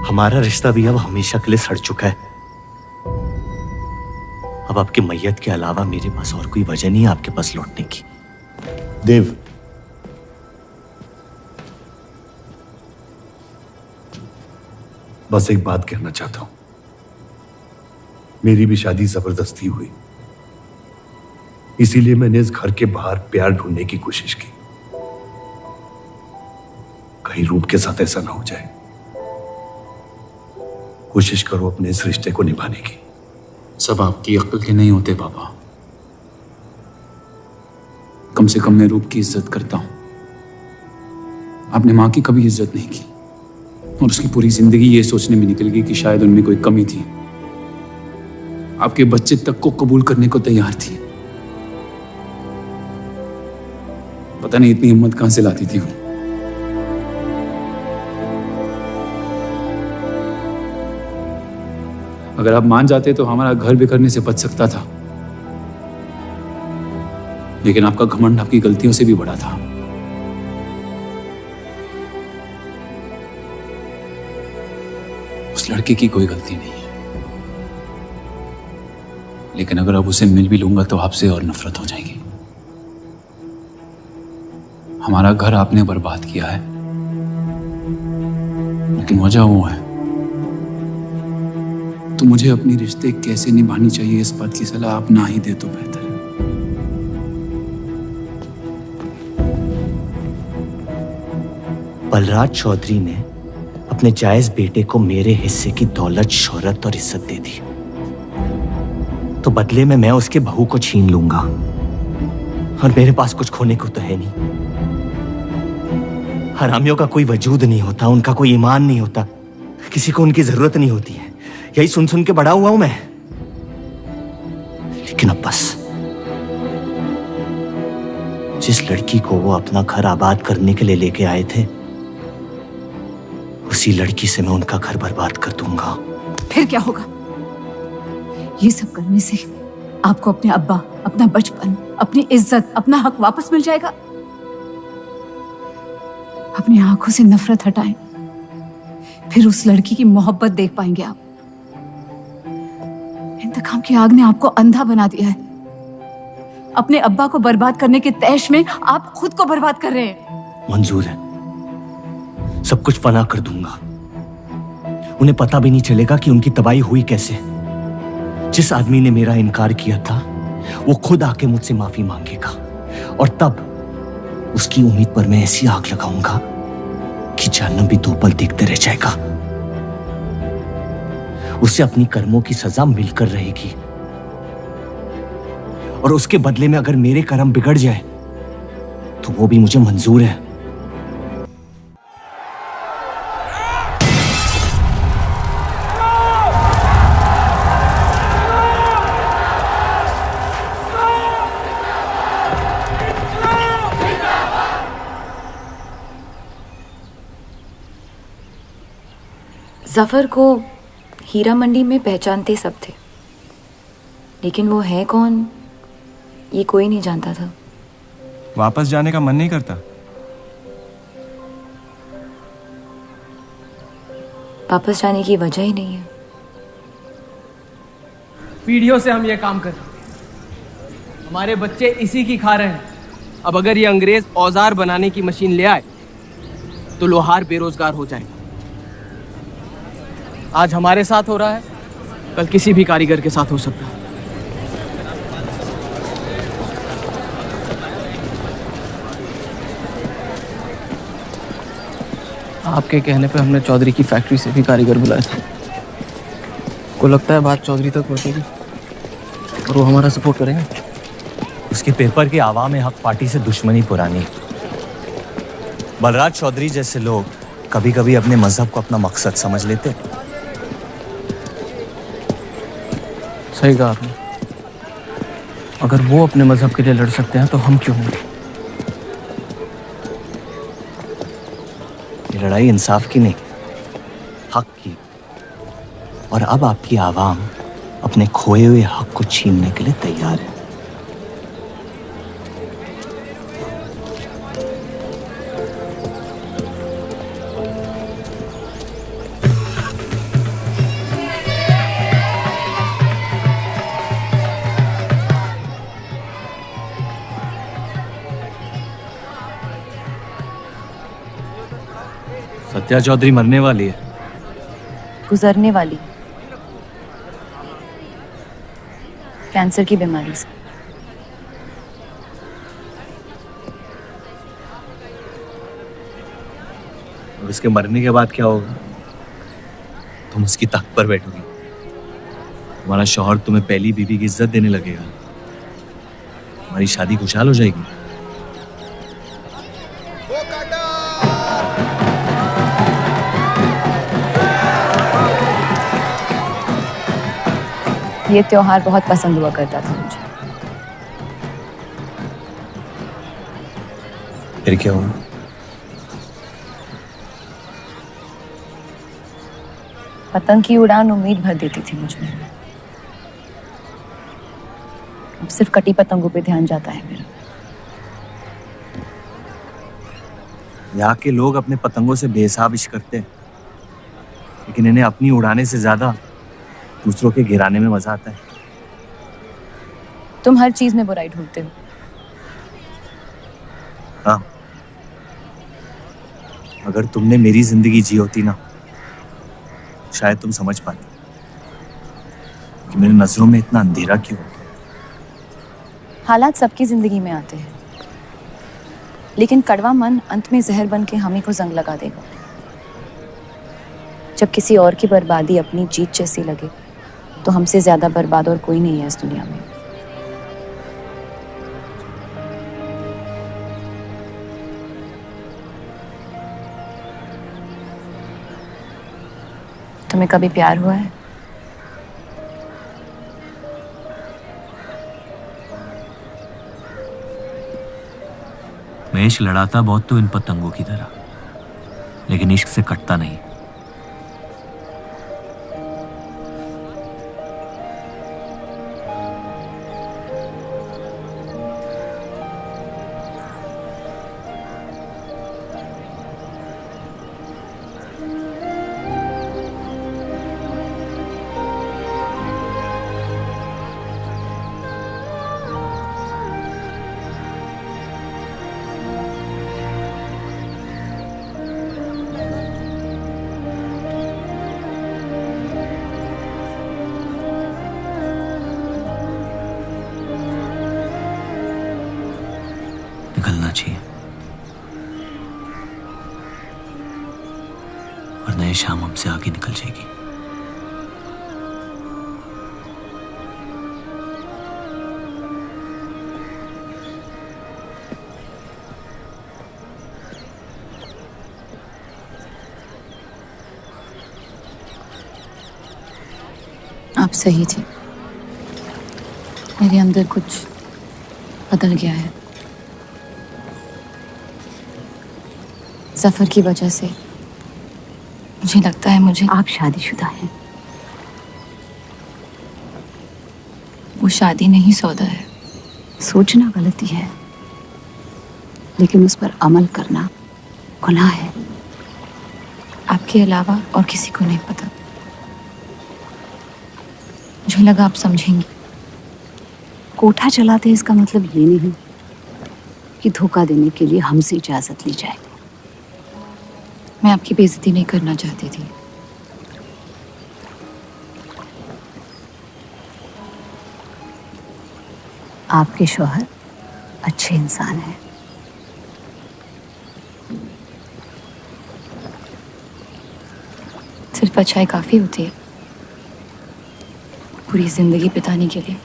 [SPEAKER 19] हमारा रिश्ता भी अब हमेशा के लिए सड़ चुका है। अब आपकी मैयत के अलावा मेरे पास और कोई वजह नहीं है आपके पास लौटने की।
[SPEAKER 10] देव, बस एक बात कहना चाहता हूं। मेरी भी शादी जबरदस्ती हुई, इसीलिए मैंने इस घर के बाहर प्यार ढूंढने की कोशिश की। कहीं रूप के साथ ऐसा ना हो जाए। कोशिश करो अपने इस रिश्ते को निभाने की।
[SPEAKER 18] सब आपकी अक्ल के नहीं होते पापा। कम से कम मैं रूप की इज्जत करता हूं। आपने मां की कभी इज्जत नहीं की, और उसकी पूरी जिंदगी ये सोचने में निकल गई कि शायद उनमें कोई कमी थी। आपके बच्चे तक को कबूल करने को तैयार थी। पता नहीं इतनी हिम्मत कहां से लाती थी वो। अगर आप मान जाते तो हमारा घर बिखरने से बच सकता था, लेकिन आपका घमंड आपकी गलतियों से भी बड़ा था। उस लड़के की कोई गलती नहीं है, लेकिन अगर अब उसे मिल भी लूंगा तो आपसे और नफरत हो जाएगी। हमारा घर आपने बर्बाद किया है, लेकिन वजह वो है। तो मुझे अपनी रिश्ते कैसे निभानी चाहिए इस बात की सलाह आप ना ही दे तो बेहतर है।
[SPEAKER 19] बलराज चौधरी ने अपने जायज बेटे को मेरे हिस्से की दौलत, शोहरत और इज्जत दे दी, तो बदले में मैं उसके बहू को छीन लूंगा, और मेरे पास कुछ खोने को तो है नहीं। हरामियों का कोई वजूद नहीं होता, उनका कोई ईमान नहीं होता, किसी को उनकी जरूरत नहीं होती है। यही सुन सुन के बड़ा हुआ हूं मैं। लेकिन अब बस, जिस लड़की को वो अपना घर आबाद करने के लिए लेके आए थे, उसी लड़की से मैं उनका घर बर्बाद कर दूंगा।
[SPEAKER 17] फिर क्या होगा? ये सब करने से आपको अपने अब्बा, अपना बचपन, अपनी इज्जत, अपना हक वापस मिल जाएगा। अपनी आंखों से नफरत हटाएं, फिर उस लड़की की मोहब्बत देख पाएंगे आप। इंतकाम की आग ने आपको अंधा बना दिया है। अपने अब्बा को बर्बाद करने के तैश में आप खुद को बर्बाद कर रहे हैं।
[SPEAKER 19] मंजूर है, सब कुछ फना कर दूंगा। उन्हें पता भी नहीं चलेगा कि उनकी तबाही हुई कैसे। जिस आदमी ने मेरा इनकार किया था, वो खुद आके मुझसे माफी मांगेगा, और तब उसकी उम्मीद पर मैं ऐसी आग लगाऊंगा कि जहन्नम भी 2 पल देखते रह जाएगा। उसे अपनी कर्मों की सजा मिलकर रहेगी, और उसके बदले में अगर मेरे कर्म बिगड़ जाए तो वो भी मुझे मंजूर है।
[SPEAKER 1] जफर को हीरा मंडी में पहचानते सब थे, लेकिन वो है कौन ये कोई नहीं जानता था।
[SPEAKER 7] वापस जाने का मन नहीं करता?
[SPEAKER 1] वापस जाने की वजह ही नहीं है।
[SPEAKER 8] पीढ़ियों से हम ये काम कर रहे हैं, हमारे बच्चे इसी की खा रहे हैं। अब अगर ये अंग्रेज औजार बनाने की मशीन ले आए तो लोहार बेरोजगार हो जाएगा। आज हमारे साथ हो रहा है, कल किसी भी कारीगर के साथ हो सकता है। आपके कहने पे हमने चौधरी की फैक्ट्री से भी कारीगर बुलाए थे। को लगता है बात चौधरी तक पहुंचेगी और वो हमारा सपोर्ट करेंगे।
[SPEAKER 9] उसके पेपर के आवाम हक पार्टी से दुश्मनी पुरानी। बलराज चौधरी जैसे लोग कभी कभी अपने मजहब को अपना मकसद समझ लेते।
[SPEAKER 8] सही कहा आपने। अगर वो अपने मजहब के लिए लड़ सकते हैं तो हम क्यों नहीं?
[SPEAKER 9] ये लड़ाई इंसाफ की नहीं, हक की। और अब आपकी आवाम अपने खोए हुए हक को छीनने के लिए तैयार है। सत्या चौधरी मरने वाली है।
[SPEAKER 1] गुजरने वाली, कैंसर की बीमारी से।
[SPEAKER 9] और उसके मरने के बाद क्या होगा? तुम उसकी तख्त पर बैठोगी, तुम्हारा शौहर तुम्हें पहली बीवी की इज्जत देने लगेगा, तुम्हारी शादी खुशहाल हो जाएगी।
[SPEAKER 1] ये त्योहार बहुत पसंद हुआ करता था मुझे।
[SPEAKER 9] फिर क्या हुआ?
[SPEAKER 1] पतंग की उड़ान उम्मीद भर देती थी मुझमें। अब सिर्फ कटी पतंगों पे ध्यान जाता है मेरा।
[SPEAKER 9] यहाँ के लोग अपने पतंगों से बेहिसाब इश्क करते हैं, लेकिन इन्हें अपनी उड़ाने से ज्यादा दूसरों के गिराने में मजा आता है।
[SPEAKER 1] तुम हर चीज में बुराई ढूंढते हो।
[SPEAKER 9] हाँ, अगर तुमने मेरी जिंदगी जी होती ना, शायद तुम समझ पाती कि मेरी नजरों में इतना अंधेरा क्यों।
[SPEAKER 1] हालात सबकी जिंदगी में आते हैं, लेकिन कड़वा मन अंत में जहर बन के हम ही को जंग लगा देगा। जब किसी और की बर्बादी अपनी जीत जैसी लगे तो हमसे ज्यादा बर्बाद और कोई नहीं है इस दुनिया में। तुम्हें कभी प्यार हुआ है?
[SPEAKER 9] मैं इश्क लड़ाता बहुत तो इन पतंगों की तरह, लेकिन इश्क से कटता नहीं। निकलना चाहिए, वरना ये शाम हमसे आगे निकल जाएगी।
[SPEAKER 1] आप सही थे, मेरे अंदर कुछ बदल गया है। सफर की वजह से मुझे लगता है मुझे
[SPEAKER 17] आप शादीशुदा हैं।
[SPEAKER 1] वो शादी नहीं सौदा है।
[SPEAKER 17] सोचना गलती है, लेकिन उस पर अमल करना गुनाह है। आपके अलावा और किसी को नहीं पता। मुझे लगा आप समझेंगी। कोठा चलाते इसका मतलब ये नहीं कि धोखा देने के लिए हमसे इजाजत ली जाए। मैं आपकी बेइज्जती नहीं करना चाहती थी। आपके शौहर अच्छे इंसान हैं। सिर्फ अच्छाई काफी होती है पूरी जिंदगी बिताने के लिए।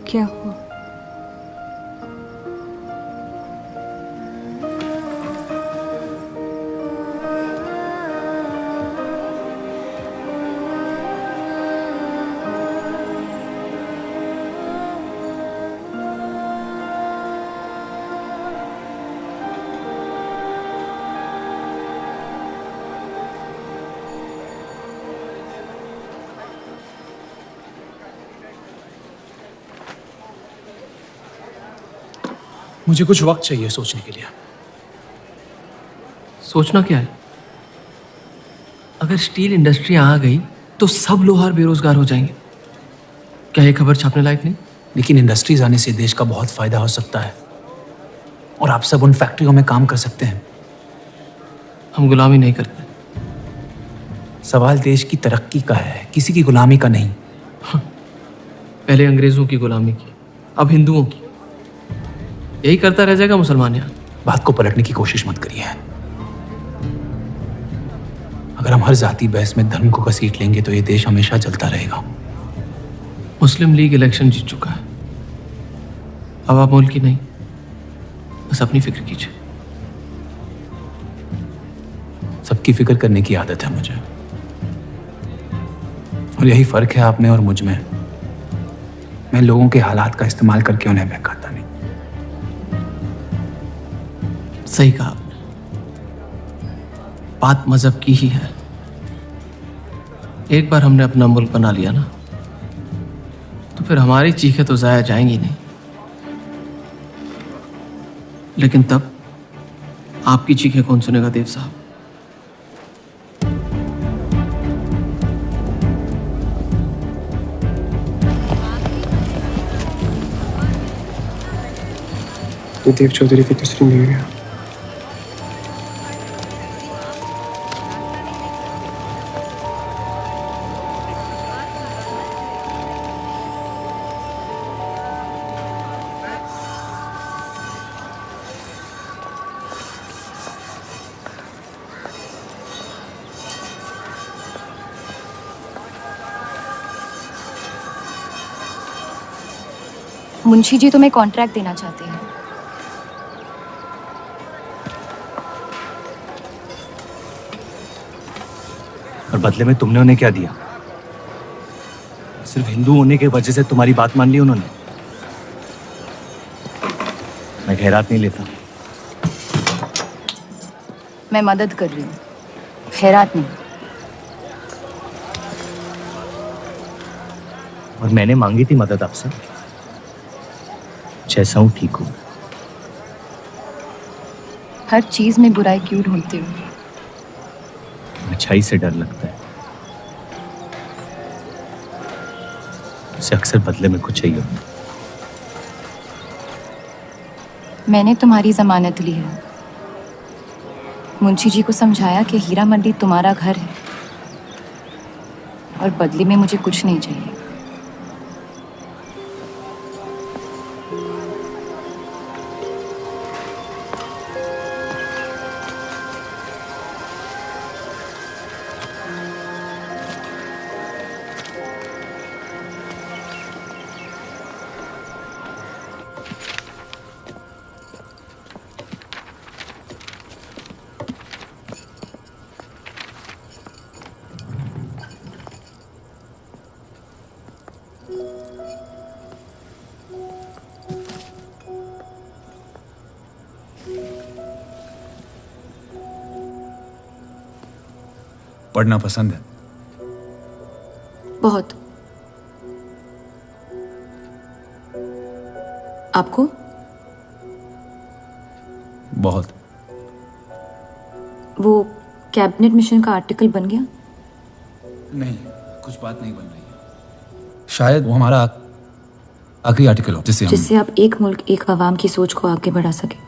[SPEAKER 3] क्या हुआ?
[SPEAKER 18] मुझे कुछ वक्त चाहिए सोचने के लिए।
[SPEAKER 8] सोचना क्या है? अगर स्टील इंडस्ट्री आ गई तो सब लोहार बेरोजगार हो जाएंगे। क्या ये खबर छापने लायक नहीं?
[SPEAKER 18] लेकिन इंडस्ट्रीज आने से देश का बहुत फायदा हो सकता है और आप सब उन फैक्ट्रियों में काम कर सकते हैं।
[SPEAKER 8] हम गुलामी नहीं करते।
[SPEAKER 18] सवाल देश की तरक्की का है, किसी की गुलामी का नहीं।
[SPEAKER 8] पहले अंग्रेजों की गुलामी की, अब हिंदुओं की। यही करता रह जाएगा मुसलमान यहाँ।
[SPEAKER 18] बात को पलटने की कोशिश मत करिए। अगर हम हर जाति बहस में धर्म को घसीट लेंगे तो ये देश हमेशा चलता रहेगा।
[SPEAKER 8] मुस्लिम लीग इलेक्शन जीत चुका है। अब आप मुल्क की नहीं, बस अपनी फिक्र कीजिए।
[SPEAKER 18] सबकी फिक्र करने की आदत है मुझे, और यही फर्क है आप में और मुझ में। मैं लोगों के हालात का इस्तेमाल करके उन्हें बहकाता नहीं।
[SPEAKER 8] सही कहा आपने। बात मजहब की ही है। एक बार हमने अपना मुल्क बना लिया ना, तो फिर हमारी चीखें तो जाया जाएंगी नहीं। लेकिन तब आपकी चीखें कौन सुनेगा देव साहब?
[SPEAKER 20] तो देव चौधरी की तस्वीर मिल गया।
[SPEAKER 1] मुंशी जी तुम्हें कॉन्ट्रैक्ट देना चाहते हैं।
[SPEAKER 19] और बदले में तुमने उन्हें क्या दिया? सिर्फ हिंदू होने की वजह से तुम्हारी बात मान ली उन्होंने? मैं खैरात नहीं लेता।
[SPEAKER 1] मैं मदद कर रही हूँ, खैरात नहीं।
[SPEAKER 19] और मैंने मांगी थी मदद आपसे। जैसा हूं ठीक हूं।
[SPEAKER 1] हर चीज में बुराई क्यों ढूंढते हो?
[SPEAKER 19] अच्छाई से डर लगता है। उसे अक्सर बदले में कुछ चाहिए होता है।
[SPEAKER 1] मैंने तुम्हारी जमानत ली है। मुंशी जी को समझाया कि हीरा मंडी तुम्हारा घर है और बदले में मुझे कुछ नहीं चाहिए।
[SPEAKER 18] पढ़ना पसंद है?
[SPEAKER 17] बहुत। आपको?
[SPEAKER 18] बहुत।
[SPEAKER 17] वो कैबिनेट मिशन का आर्टिकल बन गया?
[SPEAKER 18] नहीं, कुछ बात नहीं बन रही है। शायद वो हमारा आखिरी आर्टिकल हो
[SPEAKER 17] जिससे आप एक मुल्क एक अवाम की सोच को आगे बढ़ा सके।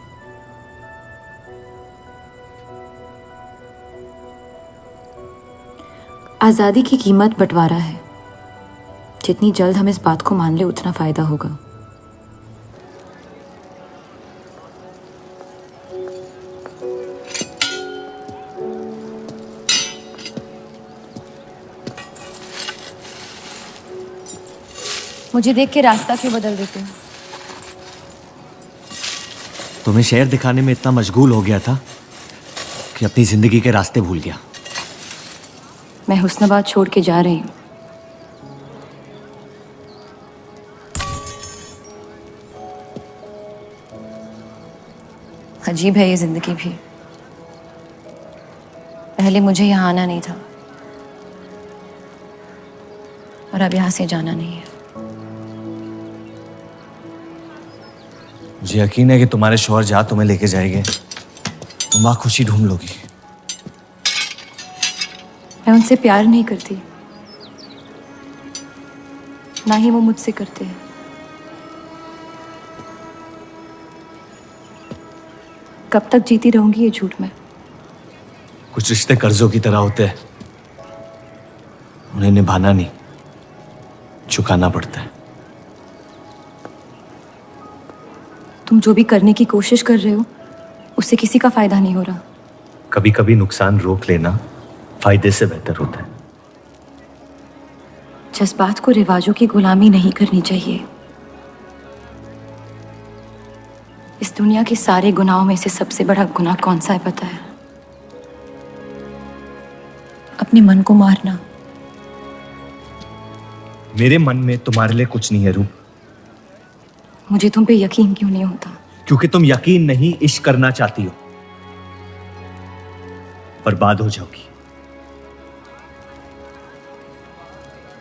[SPEAKER 17] आज़ादी की कीमत बंटवारा है। जितनी जल्द हम इस बात को मान ले उतना फायदा होगा। मुझे देख के रास्ता क्यों बदल देते हो?
[SPEAKER 19] तुम्हें शहर दिखाने में इतना मशगूल हो गया था कि अपनी जिंदगी के रास्ते भूल गया।
[SPEAKER 17] मैं हुस्नाबाद छोड़ के जा रही हूँ। अजीब है ये जिंदगी भी। पहले मुझे यहाँ आना नहीं था और अब यहाँ से जाना नहीं है।
[SPEAKER 19] मुझे यकीन है कि तुम्हारे शौहर जहाँ तुम्हें लेके जाएंगे तुम वहाँ खुशी ढूंढ लोगी।
[SPEAKER 17] मैं उनसे प्यार नहीं करती, ना ही वो मुझसे करते हैं। कब तक जीती रहूंगी ये झूठ में?
[SPEAKER 19] कुछ रिश्ते कर्जों की तरह होते हैं, उन्हें निभाना नहीं, चुकाना पड़ता है।
[SPEAKER 17] तुम जो भी करने की कोशिश कर रहे हो उससे किसी का फायदा नहीं हो रहा।
[SPEAKER 19] कभी कभी नुकसान रोक लेना फायदे से बेहतर होता है।
[SPEAKER 17] जज्बात को रिवाजों की गुलामी नहीं करनी चाहिए। इस दुनिया के सारे गुनाहों में से सबसे बड़ा गुनाह कौन सा है पता है? अपने मन को मारना।
[SPEAKER 19] मेरे मन में तुम्हारे लिए कुछ नहीं है रूप।
[SPEAKER 17] मुझे तुम पे यकीन क्यों नहीं होता?
[SPEAKER 19] क्योंकि तुम यकीन नहीं इश्क करना चाहती हो। बर्बाद हो जाओगी।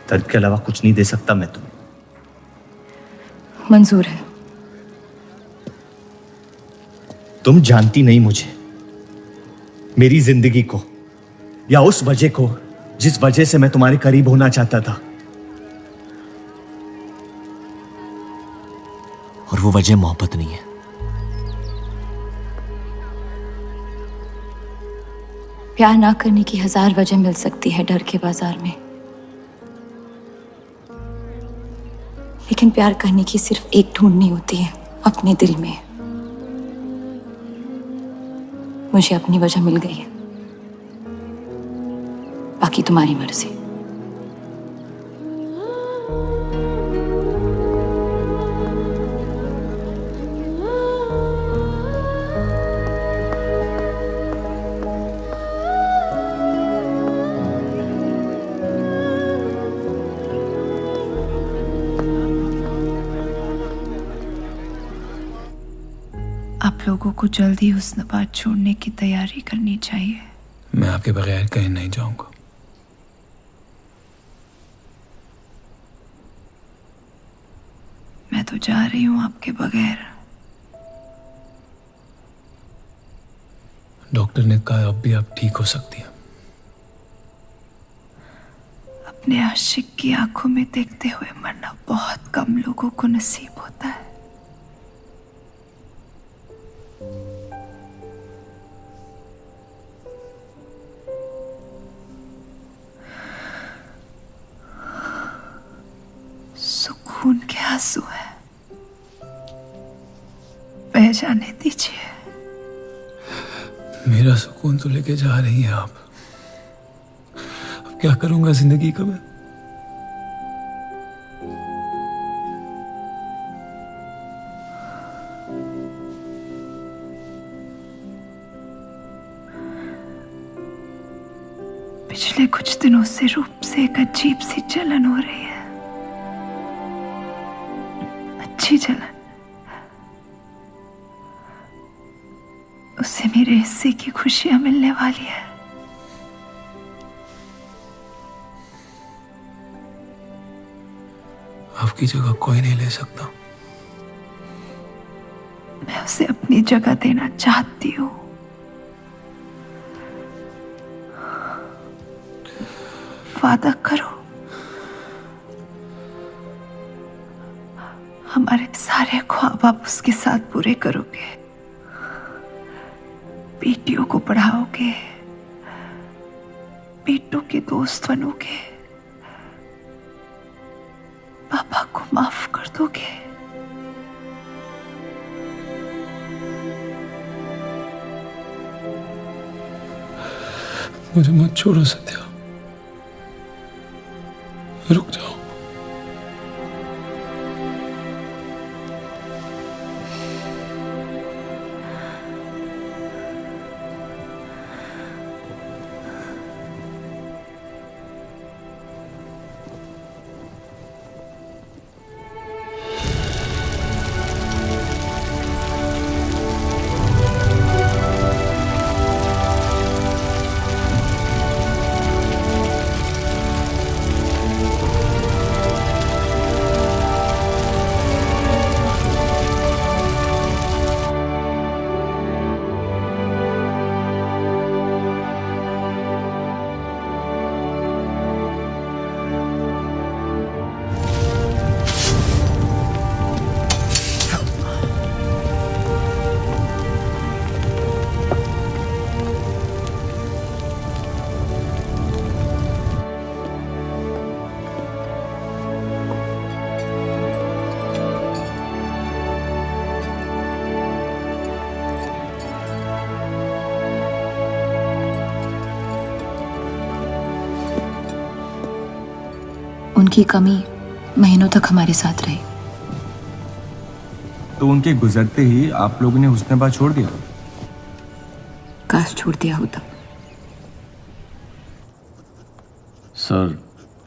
[SPEAKER 19] दर्द के अलावा कुछ नहीं दे सकता मैं तुम्हें।
[SPEAKER 17] मंजूर है।
[SPEAKER 19] तुम जानती नहीं मुझे, मेरी जिंदगी को, या उस वजह को जिस वजह से मैं तुम्हारे करीब होना चाहता था। और वो वजह मोहब्बत नहीं है।
[SPEAKER 17] प्यार ना करने की 1000 वजह मिल सकती है डर के बाजार में, लेकिन प्यार करने की सिर्फ एक ढूंढनी होती है, अपने दिल में। मुझे अपनी वजह मिल गई है, बाकी तुम्हारी मर्जी।
[SPEAKER 3] आप लोगों को जल्दी हुस्नाबाद छोड़ने की तैयारी करनी चाहिए।
[SPEAKER 18] मैं आपके बगैर कहीं नहीं जाऊंगा।
[SPEAKER 3] मैं तो जा रही हूँ आपके बगैर।
[SPEAKER 18] डॉक्टर ने कहा अब भी आप ठीक हो सकती हैं।
[SPEAKER 3] अपने आशिक की आंखों में देखते हुए मरना बहुत कम लोगों को नसीब होता है। सुकून के आंसू है, बह जाने दीजिए।
[SPEAKER 18] मेरा सुकून तो लेके जा रही हैं आप। अब क्या करूंगा जिंदगी का मैं?
[SPEAKER 3] पिछले कुछ दिनों से रूप से एक अजीब सी जलन हो रही है, अच्छी जलन। उससे मेरे हिस्से की खुशियां मिलने वाली है।
[SPEAKER 20] आपकी जगह कोई नहीं ले सकता।
[SPEAKER 3] मैं उसे अपनी जगह देना चाहती हूँ। वादा करो, हमारे सारे ख्वाब आप उसके साथ पूरे करोगे, बेटियों को पढ़ाओगे, बेटों के दोस्त बनोगे, पापा को माफ कर दोगे।
[SPEAKER 20] मुझे मत छोड़ो सत्या, रुक जाओ।
[SPEAKER 17] उनकी कमी महीनों तक हमारे साथ रही।
[SPEAKER 7] तो उनके गुजरते ही आप लोगों ने हुस्न-ए-बा छोड़ दिया?
[SPEAKER 17] काश छोड़ दिया होता।
[SPEAKER 14] सर,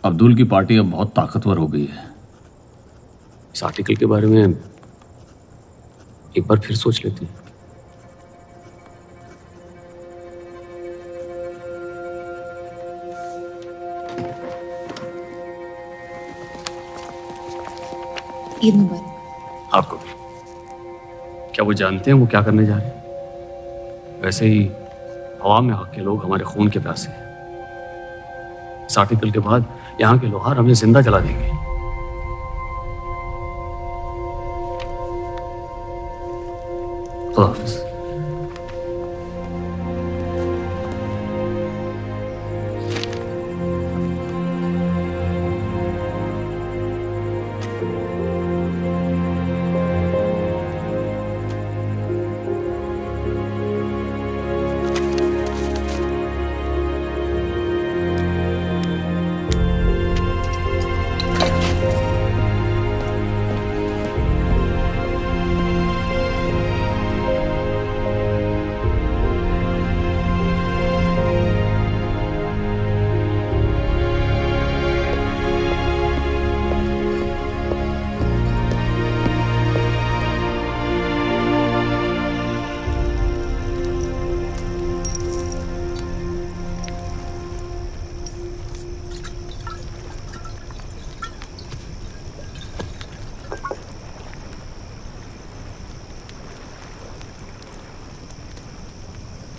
[SPEAKER 14] अब्दुल की पार्टी अब बहुत ताकतवर हो गई है।
[SPEAKER 12] इस आर्टिकल के बारे में एक बार फिर सोच लेते हैं।
[SPEAKER 17] ईद मुबारक।
[SPEAKER 12] आपको भी। क्या वो जानते हैं वो क्या करने जा रहे हैं? वैसे ही हवा में हक के लोग हमारे खून के प्यासे हैं। इस आर्टिकल के बाद यहाँ के लोहार हमें जिंदा जला देंगे। खुदा हाफिज़।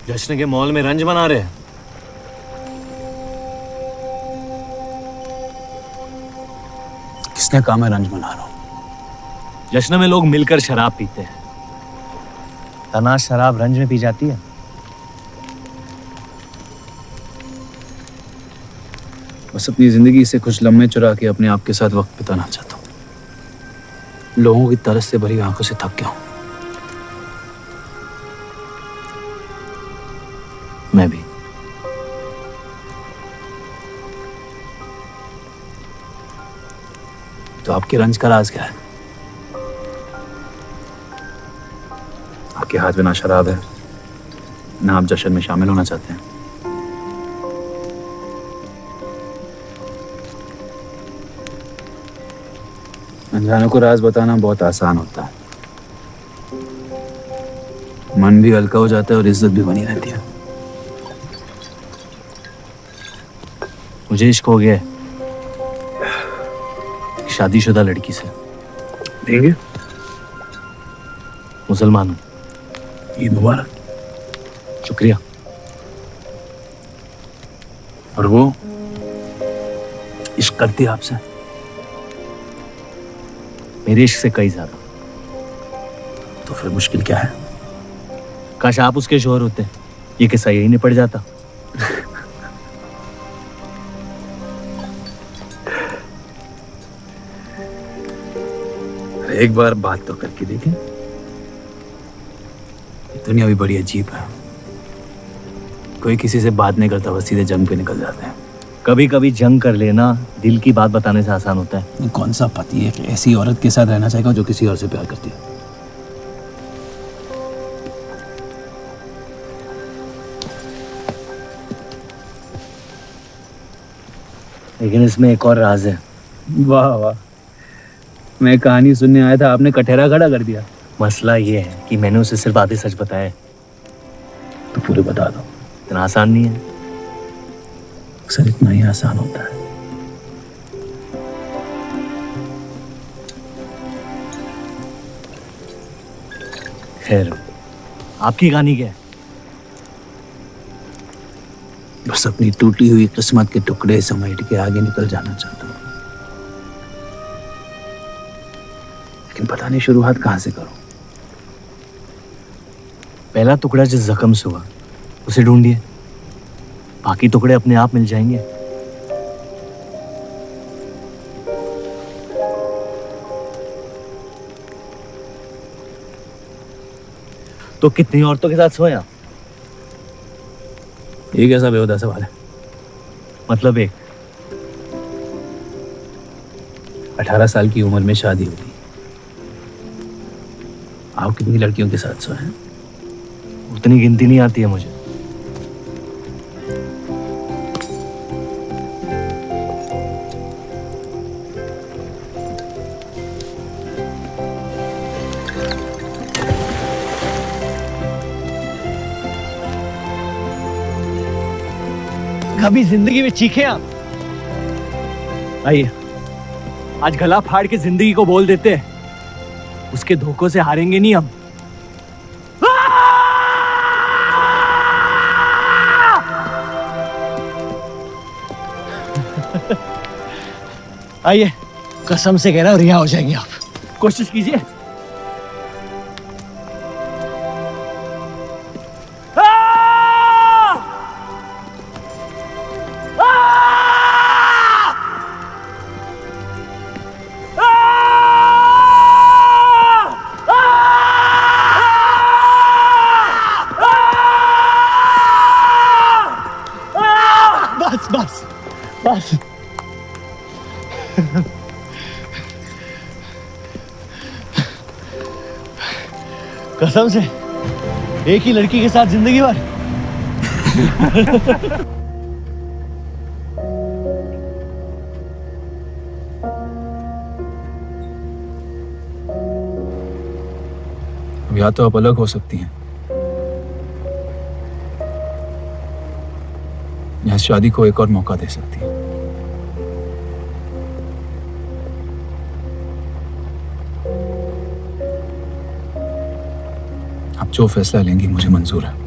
[SPEAKER 9] जश्न के मॉल में रंज बना रहे हैं।
[SPEAKER 18] किसने कहा मैं रंज बना रहा हूं?
[SPEAKER 9] जश्न में लोग मिलकर शराब पीते हैं। तनाज शराब रंज में पी जाती है।
[SPEAKER 18] बस अपनी जिंदगी से कुछ लम्हे चुरा के अपने आप के साथ वक्त बिताना चाहता हूं। लोगों की तरस से भरी आंखों से थक गया हूं।
[SPEAKER 9] मैं भी।
[SPEAKER 18] तो आपके रंज का राज क्या है? आपके हाथ में ना शराब है, ना आप जश्न में शामिल होना चाहते हैं। अनजानों को राज बताना बहुत आसान होता है। मन भी हल्का हो जाता है और इज्जत भी बनी रहती है।
[SPEAKER 9] मुझे इश्क हो गया है।
[SPEAKER 19] शादीशुदा लड़की से।
[SPEAKER 2] देंगे?
[SPEAKER 19] मुसलमान हूँ।
[SPEAKER 2] ईद मुबारक।
[SPEAKER 19] शुक्रिया।
[SPEAKER 2] और वो इश्क करती है आपसे?
[SPEAKER 19] मेरे इश्क से कई ज्यादा।
[SPEAKER 2] तो फिर मुश्किल क्या है?
[SPEAKER 19] काश आप उसके शोहर होते, ये किस्सा यही निपट जाता।
[SPEAKER 2] एक बार बात तो करके देखें। दुनिया भी बड़ी अजीब है, कोई किसी से बात नहीं करता, बस सीधे जंग पे निकल जाते हैं।
[SPEAKER 19] कभी कभी जंग कर लेना दिल की बात बताने से आसान होता है।
[SPEAKER 2] कौन सा पति है कि ऐसी औरत के साथ रहना चाहेगा जो किसी और से प्यार करती है?
[SPEAKER 19] लेकिन इसमें एक और राज है।
[SPEAKER 18] वाह वाह, मैं कहानी सुनने आया था, आपने कटहरा खड़ा कर दिया।
[SPEAKER 19] मसला ये है कि मैंने उसे सिर्फ आधे सच बताए।
[SPEAKER 2] तो पूरे बता दो।
[SPEAKER 19] इतना आसान नहीं है।
[SPEAKER 2] अक्सर इतना ही आसान होता है।
[SPEAKER 19] खैर, आपकी कहानी क्या है?
[SPEAKER 2] बस अपनी टूटी हुई किस्मत के टुकड़े समेट के आगे निकल जाना चाहता हूँ, लेकिन पता नहीं शुरुआत कहाँ से करूं।
[SPEAKER 19] पहला टुकड़ा जिस जख्म से हुआ उसे ढूंढिए, बाकी टुकड़े अपने आप मिल जाएंगे। तो कितनी औरतों के साथ सोए आप?
[SPEAKER 2] ये कैसा बेहुदा सवाल है?
[SPEAKER 19] मतलब एक
[SPEAKER 2] 18 साल की उम्र में शादी होगी। आप कितनी लड़कियों के साथ सोए हैं?
[SPEAKER 19] उतनी गिनती नहीं आती है मुझे। कभी जिंदगी में चीखे आप? आइए, आज गला फाड़ के जिंदगी को बोल देते हैं, उसके धोखों से हारेंगे नहीं हम। आइए, कसम से कह रहा हूं रिहा हो जाएंगे आप। कोशिश कीजिए। बस बस बस। कसम से एक ही लड़की के साथ जिंदगी भर।
[SPEAKER 18] अब या तो आप अलग हो सकती हैं या शादी को एक और मौका दे सकती हैं। आप जो फैसला लेंगी मुझे मंजूर है।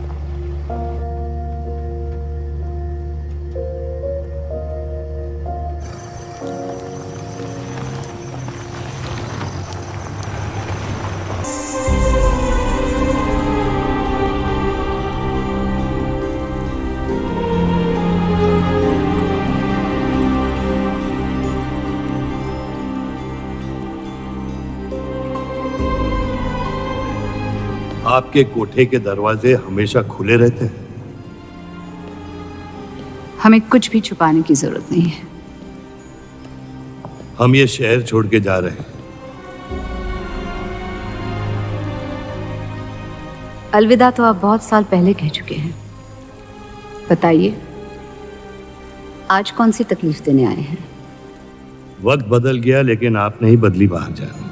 [SPEAKER 10] आपके कोठे के दरवाजे हमेशा खुले रहते हैं?
[SPEAKER 17] हमें कुछ भी छुपाने की जरूरत नहीं है।
[SPEAKER 10] हम ये शहर छोड़ के जा रहे हैं।
[SPEAKER 17] अलविदा तो आप बहुत साल पहले कह चुके हैं। बताइए, आज कौन सी तकलीफ देने आए हैं?
[SPEAKER 10] वक्त बदल गया, लेकिन आप नहीं बदली बाहर जान।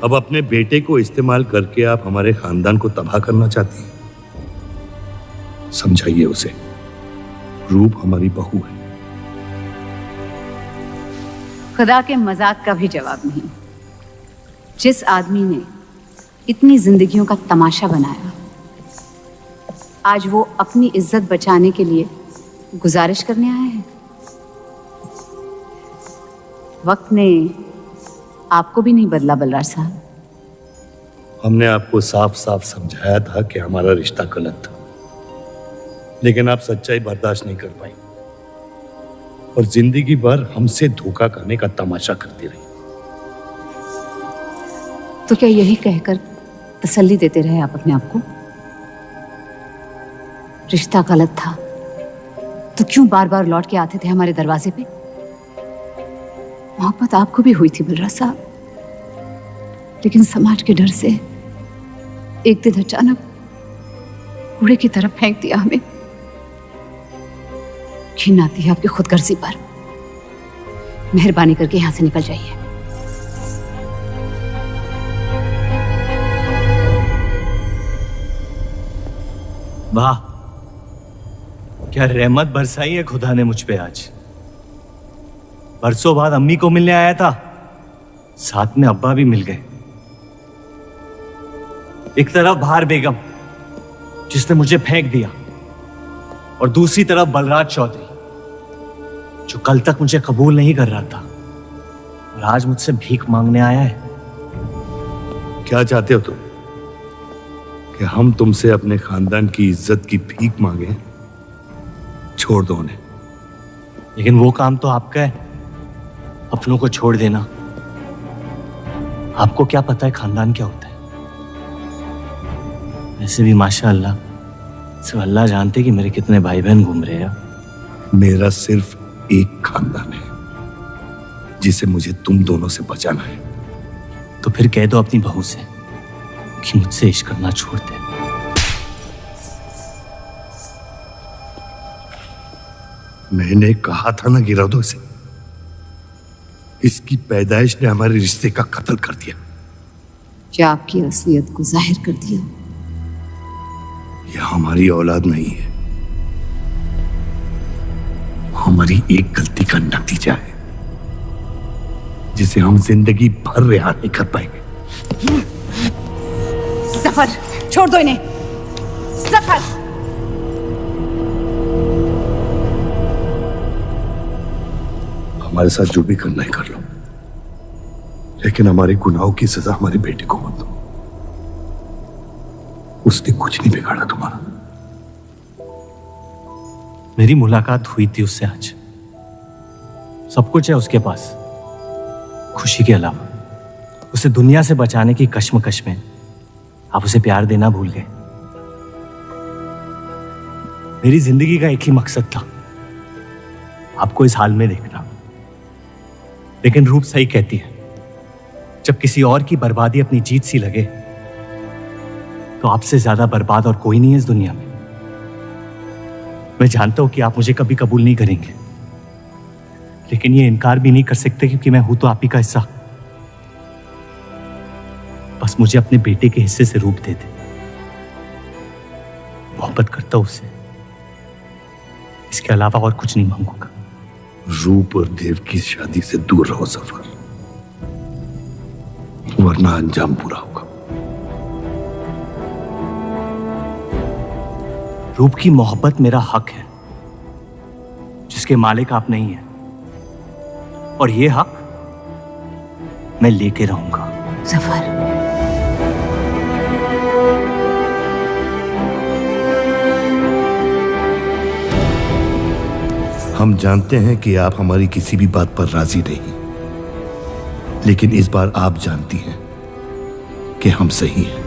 [SPEAKER 10] अब अपने बेटे को इस्तेमाल करके आप हमारे खानदान को तबाह करना चाहती हैं। समझाइए उसे, रूप हमारी बहू है।
[SPEAKER 17] खुदा के मजाक का भी जवाब नहीं। जिस आदमी ने इतनी जिंदगियों का तमाशा बनाया, आज वो अपनी इज्जत बचाने के लिए गुजारिश करने आए हैं। वक्त ने आपको भी नहीं बदला बलराज साहब।
[SPEAKER 10] हमने आपको साफ साफ समझाया था कि हमारा रिश्ता गलत था, लेकिन आप सच्चाई बर्दाश्त नहीं कर पाई और जिंदगी भर हमसे धोखा करने का तमाशा करती रही।
[SPEAKER 17] तो क्या यही कहकर तसल्ली देते रहे आप अपने आप को? रिश्ता गलत था तो क्यों बार बार लौट के आते थे हमारे दरवाजे पे? मोहब्बत आपको भी हुई थी बलराज साहब, लेकिन समाज के डर से एक दिन अचानक कूड़े की तरफ फेंक दिया हमें। घिन आती है आपकी खुदगर्जी पर। मेहरबानी करके यहां से निकल जाइए।
[SPEAKER 19] वाह, क्या रहमत बरसाई है खुदा ने मुझ पे आज। बरसों बाद अम्मी को मिलने आया था, साथ में अब्बा भी मिल गए। एक तरफ बहार बेगम जिसने मुझे फेंक दिया और दूसरी तरफ बलराज चौधरी जो कल तक मुझे कबूल नहीं कर रहा था और आज मुझसे भीख मांगने आया है।
[SPEAKER 10] क्या चाहते हो तुम? कि हम तुमसे अपने खानदान की इज्जत की भीख मांगे? छोड़ दो उन्हें।
[SPEAKER 19] लेकिन वो काम तो आपका है, अपनों को छोड़ देना। आपको क्या पता है खानदान क्या होता है? वैसे भी माशाअल्लाह सिर्फ अल्लाह जानते कि मेरे कितने भाई बहन घूम रहे हैं।
[SPEAKER 10] मेरा सिर्फ एक खानदान है जिसे मुझे तुम दोनों से बचाना है।
[SPEAKER 19] तो फिर कह दो अपनी बहू से कि मुझसे इश्क करना छोड़ दे।
[SPEAKER 10] मैंने कहा था ना गिरा दो इसे। इसकी पैदाइश ने हमारे रिश्ते का कत्ल कर दिया।
[SPEAKER 17] क्या आपकी असलियत को जाहिर कर दिया?
[SPEAKER 10] यह हमारी औलाद नहीं है, हमारी एक गलती का नतीजा है जिसे हम जिंदगी भर रिहा नहीं कर पाएंगे।
[SPEAKER 17] जफर, छोड़ दो इन्हें। जफर,
[SPEAKER 10] हमारे साथ जो भी करना है कर लो, लेकिन हमारे गुनाहों की सजा हमारे बेटे को मत दो। उसने कुछ नहीं बिगाड़ा तुम्हारा।
[SPEAKER 19] मेरी मुलाकात हुई थी उससे आज। सब कुछ है उसके पास, खुशी के अलावा। उसे दुनिया से बचाने की कश्मकश में आप उसे प्यार देना भूल गए। मेरी जिंदगी का एक ही मकसद था, आपको इस हाल में देखना। लेकिन रूप सही कहती है, जब किसी और की बर्बादी अपनी जीत सी लगे तो आपसे ज्यादा बर्बाद और कोई नहीं है इस दुनिया में। मैं जानता हूं कि आप मुझे कभी कबूल नहीं करेंगे, लेकिन ये इनकार भी नहीं कर सकते क्योंकि मैं हूं तो आप ही का हिस्सा। बस मुझे अपने बेटे के हिस्से से रूप दे दे। मोहब्बत करता हूं उससे, इसके अलावा और कुछ नहीं मांगूंगा।
[SPEAKER 10] रूप और देव की शादी से दूर रहो सफर, वरना अंजाम बुरा होगा।
[SPEAKER 19] रूप की मोहब्बत मेरा हक है जिसके मालिक आप नहीं हैं, और ये हक मैं लेके रहूंगा।
[SPEAKER 17] जफर,
[SPEAKER 10] हम जानते हैं कि आप हमारी किसी भी बात पर राजी नहीं, लेकिन इस बार आप जानती हैं कि हम सही हैं।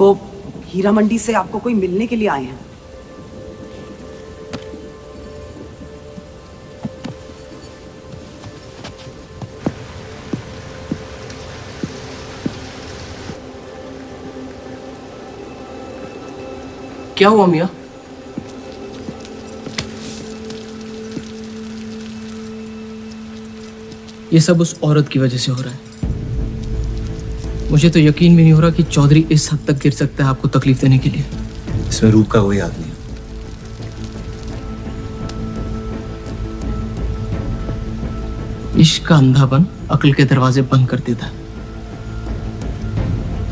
[SPEAKER 11] वो हीरा मंडी से आपको कोई मिलने के लिए आए हैं।
[SPEAKER 8] क्या हुआ मियाँ? ये सब उस औरत की वजह से हो रहा है। मुझे तो यकीन भी नहीं हो रहा कि चौधरी इस हद तक गिर सकता है आपको तकलीफ देने के लिए।
[SPEAKER 9] इसमें रूप का कोई हाथ नहीं।
[SPEAKER 8] इश्क का अंधापन अक्ल के दरवाजे बंद कर देता है।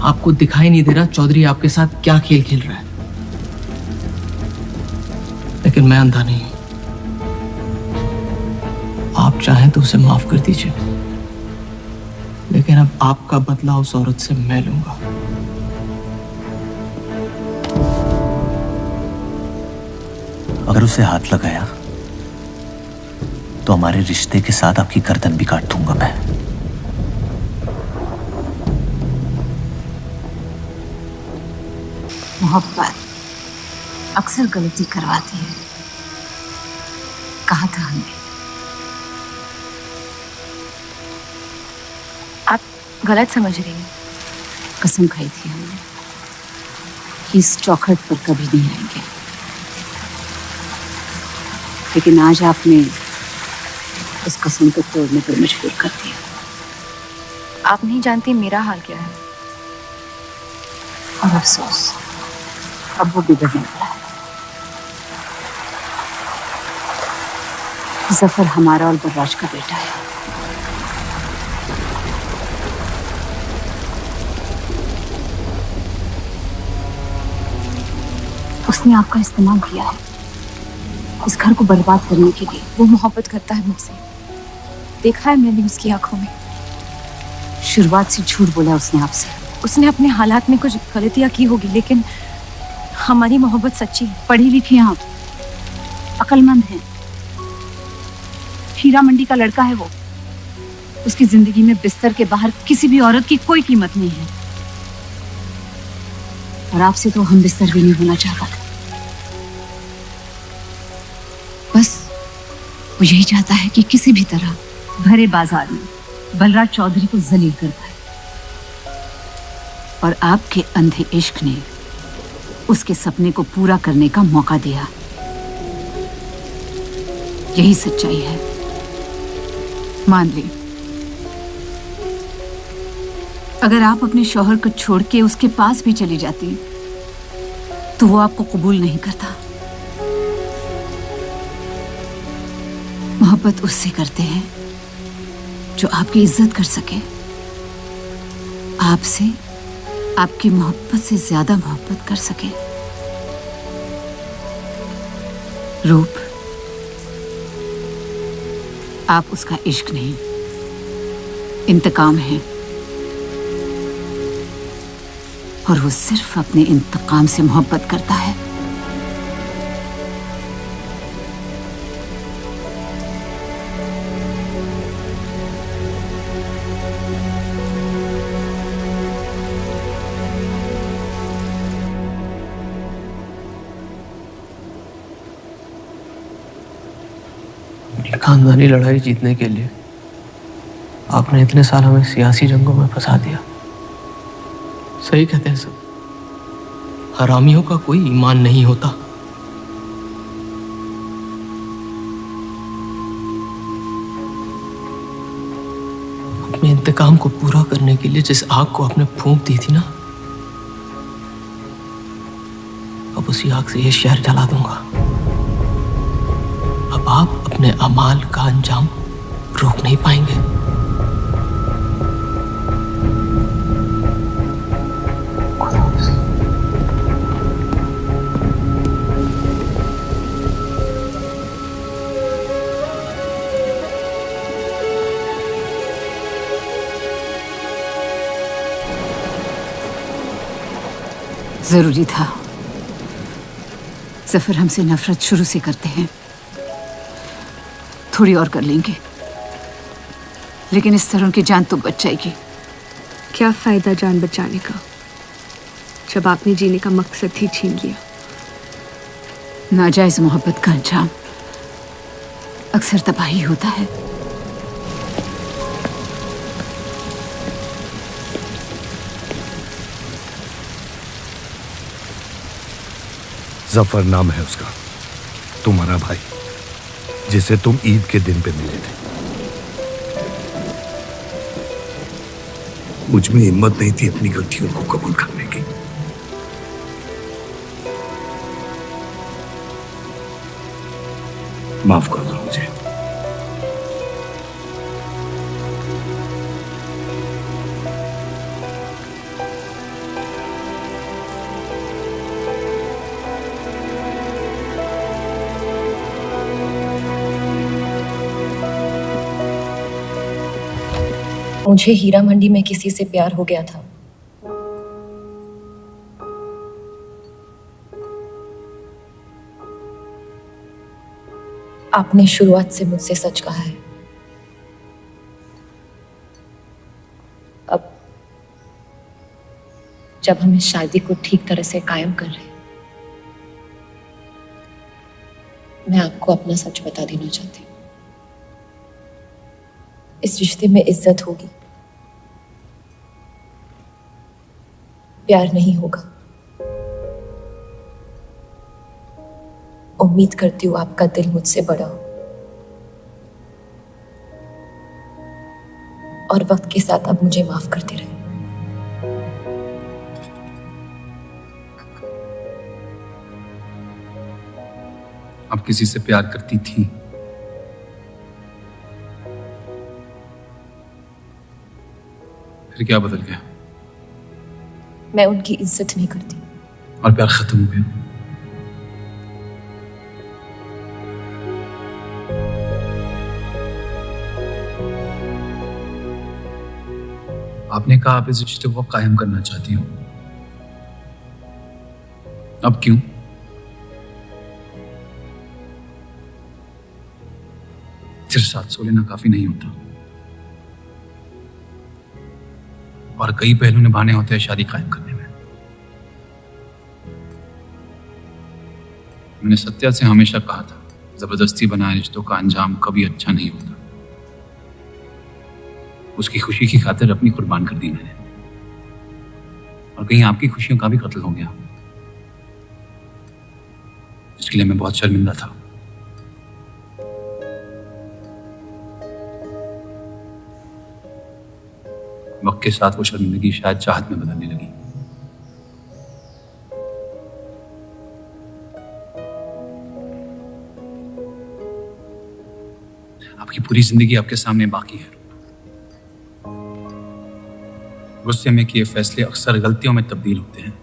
[SPEAKER 8] आपको दिखाई नहीं दे रहा चौधरी आपके साथ क्या खेल खेल रहा है, लेकिन मैं अंधा नहीं हूं। आप चाहें तो उसे माफ कर दीजिए, लेकिन अब आपका बदला उस औरत से मैं लूंगा।
[SPEAKER 19] अगर उसे हाथ लगाया तो हमारे रिश्ते के साथ आपकी गर्दन भी काट दूंगा मैं।
[SPEAKER 17] मोहब्बत अक्सर गलती करवाती है, कहा था हमने।
[SPEAKER 1] आप गलत समझ रही हैं।
[SPEAKER 17] कसम खाई थी हमने कि इस चौखट पर कभी नहीं आएंगे, लेकिन आज आपने उस कसम को तोड़ने पर मजबूर कर दिया।
[SPEAKER 1] आप नहीं जानती मेरा हाल क्या है।
[SPEAKER 17] और अफसोस अब वो बिगड़ने वाला है। जफर हमारा और बर्राज का बेटा है। उसने आपका इस्तेमाल किया है इस घर को बर्बाद करने के लिए।
[SPEAKER 1] वो मोहब्बत करता है मुझसे, देखा है मैंने उसकी आंखों में।
[SPEAKER 17] शुरुआत से झूठ बोला उसने आपसे।
[SPEAKER 1] उसने अपने हालात में कुछ गलतियां की होगी, लेकिन हमारी मोहब्बत सच्ची है।
[SPEAKER 17] पढ़ी लिखी हैं आप, अक्लमंद हैं। हीरा मंडी का लड़का है वो। उसकी जिंदगी में बिस्तर के बाहर किसी भी औरत की कोई कीमत नहीं है, और आपसे तो हम बिस्तर भी नहीं होना चाहता था। बस वो यही चाहता है कि किसी भी तरह भरे बाजार में बलराज चौधरी को जलील कर पाए, और आपके अंधे इश्क ने उसके सपने को पूरा करने का मौका दिया। यही सच्चाई है, मान ली। अगर आप अपने शौहर को छोड़ के उसके पास भी चली जाती तो वो आपको कबूल नहीं करता। मोहब्बत उससे करते हैं जो आपकी इज्जत कर सके, आपसे आपकी मोहब्बत से ज्यादा मोहब्बत कर सके। रूप, आप उसका इश्क नहीं, इंतकाम है, और वो सिर्फ अपने इंतकाम से मोहब्बत करता है।
[SPEAKER 8] खानदानी लड़ाई जीतने के लिए आपने इतने साल हमें सियासी जंगों में फंसा दिया। सही कहते हैं सब, हरामियों का कोई ईमान नहीं होता। अपने इंतकाम को पूरा करने के लिए जिस आग को आपने फूंक दी थी ना, अब उसी आग से ये शहर जला दूंगा। अब आप अपने अमाल का अंजाम रोक नहीं पाएंगे।
[SPEAKER 17] जरूरी था। जफर हमसे नफरत शुरू से करते हैं, थोड़ी और कर लेंगे, लेकिन इस तरह उनकी जान तो बच जाएगी।
[SPEAKER 4] क्या फायदा जान बचाने का जब आपने जीने का मकसद ही छीन लिया।
[SPEAKER 17] नाजायज मोहब्बत का अंजाम अक्सर तबाही होता है।
[SPEAKER 10] जफर नाम है उसका, तुम्हारा भाई, जिसे तुम ईद के दिन पे मिले थे। मुझ में हिम्मत नहीं थी अपनी गलतियों को कबूल करने की। माफ कर दो मुझे।
[SPEAKER 1] मुझे हीरा मंडी में किसी से प्यार हो गया था। आपने शुरुआत से मुझसे सच कहा है। अब जब हम इस शादी को ठीक तरह से कायम कर रहे हैं, मैं आपको अपना सच बता देना चाहती हूँ। इस रिश्ते में इज्जत होगी, प्यार नहीं होगा। उम्मीद करती हूँ आपका दिल मुझसे बड़ा हो और वक्त के साथ आप मुझे माफ करते रहे।
[SPEAKER 18] आप किसी से प्यार करती थी? फिर क्या बदल गया?
[SPEAKER 1] मैं उनकी इज्जत नहीं करती।
[SPEAKER 18] और प्यार खत्म हो गया? आपने कहा आप इस रिश्ते को कायम करना चाहती हो, अब क्यों? सिर्फ 700 लेना काफी नहीं होता और कई पहलू निभाने होते हैं शादी कायम करने में। मैंने सत्या से हमेशा कहा था, जबरदस्ती बनाए रिश्तों का अंजाम कभी अच्छा नहीं होता। उसकी खुशी की खातिर अपनी कुर्बान कर दी मैंने, और कहीं आपकी खुशियों का भी कत्ल हो गया, इसके लिए मैं बहुत शर्मिंदा था। वक्त के साथ वो शर्मिंदगी शायद चाहत में बदलने लगी। आपकी पूरी जिंदगी आपके सामने बाकी है। गुस्से में किए फैसले अक्सर गलतियों में तब्दील होते हैं।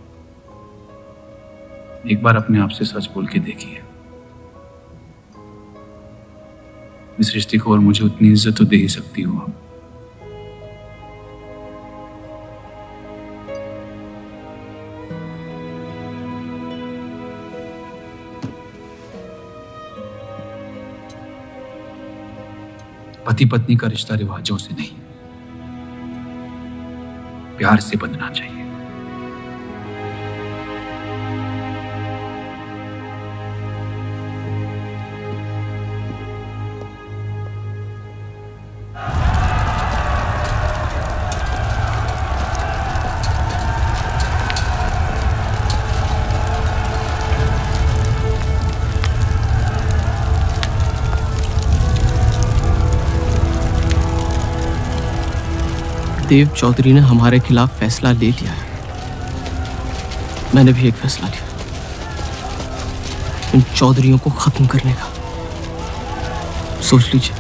[SPEAKER 18] एक बार अपने आप से सच बोल के देखिए, इस रिश्ते को और मुझे उतनी इज्जत तो दे ही सकती हो आप। पति पत्नी का रिश्ता रिवाजों से नहीं, प्यार से बंधना चाहिए।
[SPEAKER 8] देव चौधरी ने हमारे खिलाफ फैसला ले लिया है। मैंने भी एक फैसला लिया, इन चौधरियों को खत्म करने का। सोच लीजिए,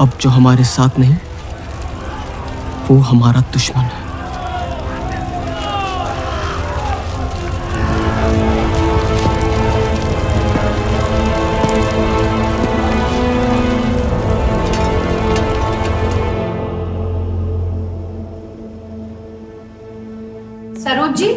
[SPEAKER 8] अब जो हमारे साथ नहीं, वो हमारा दुश्मन है।
[SPEAKER 1] सरोज जी,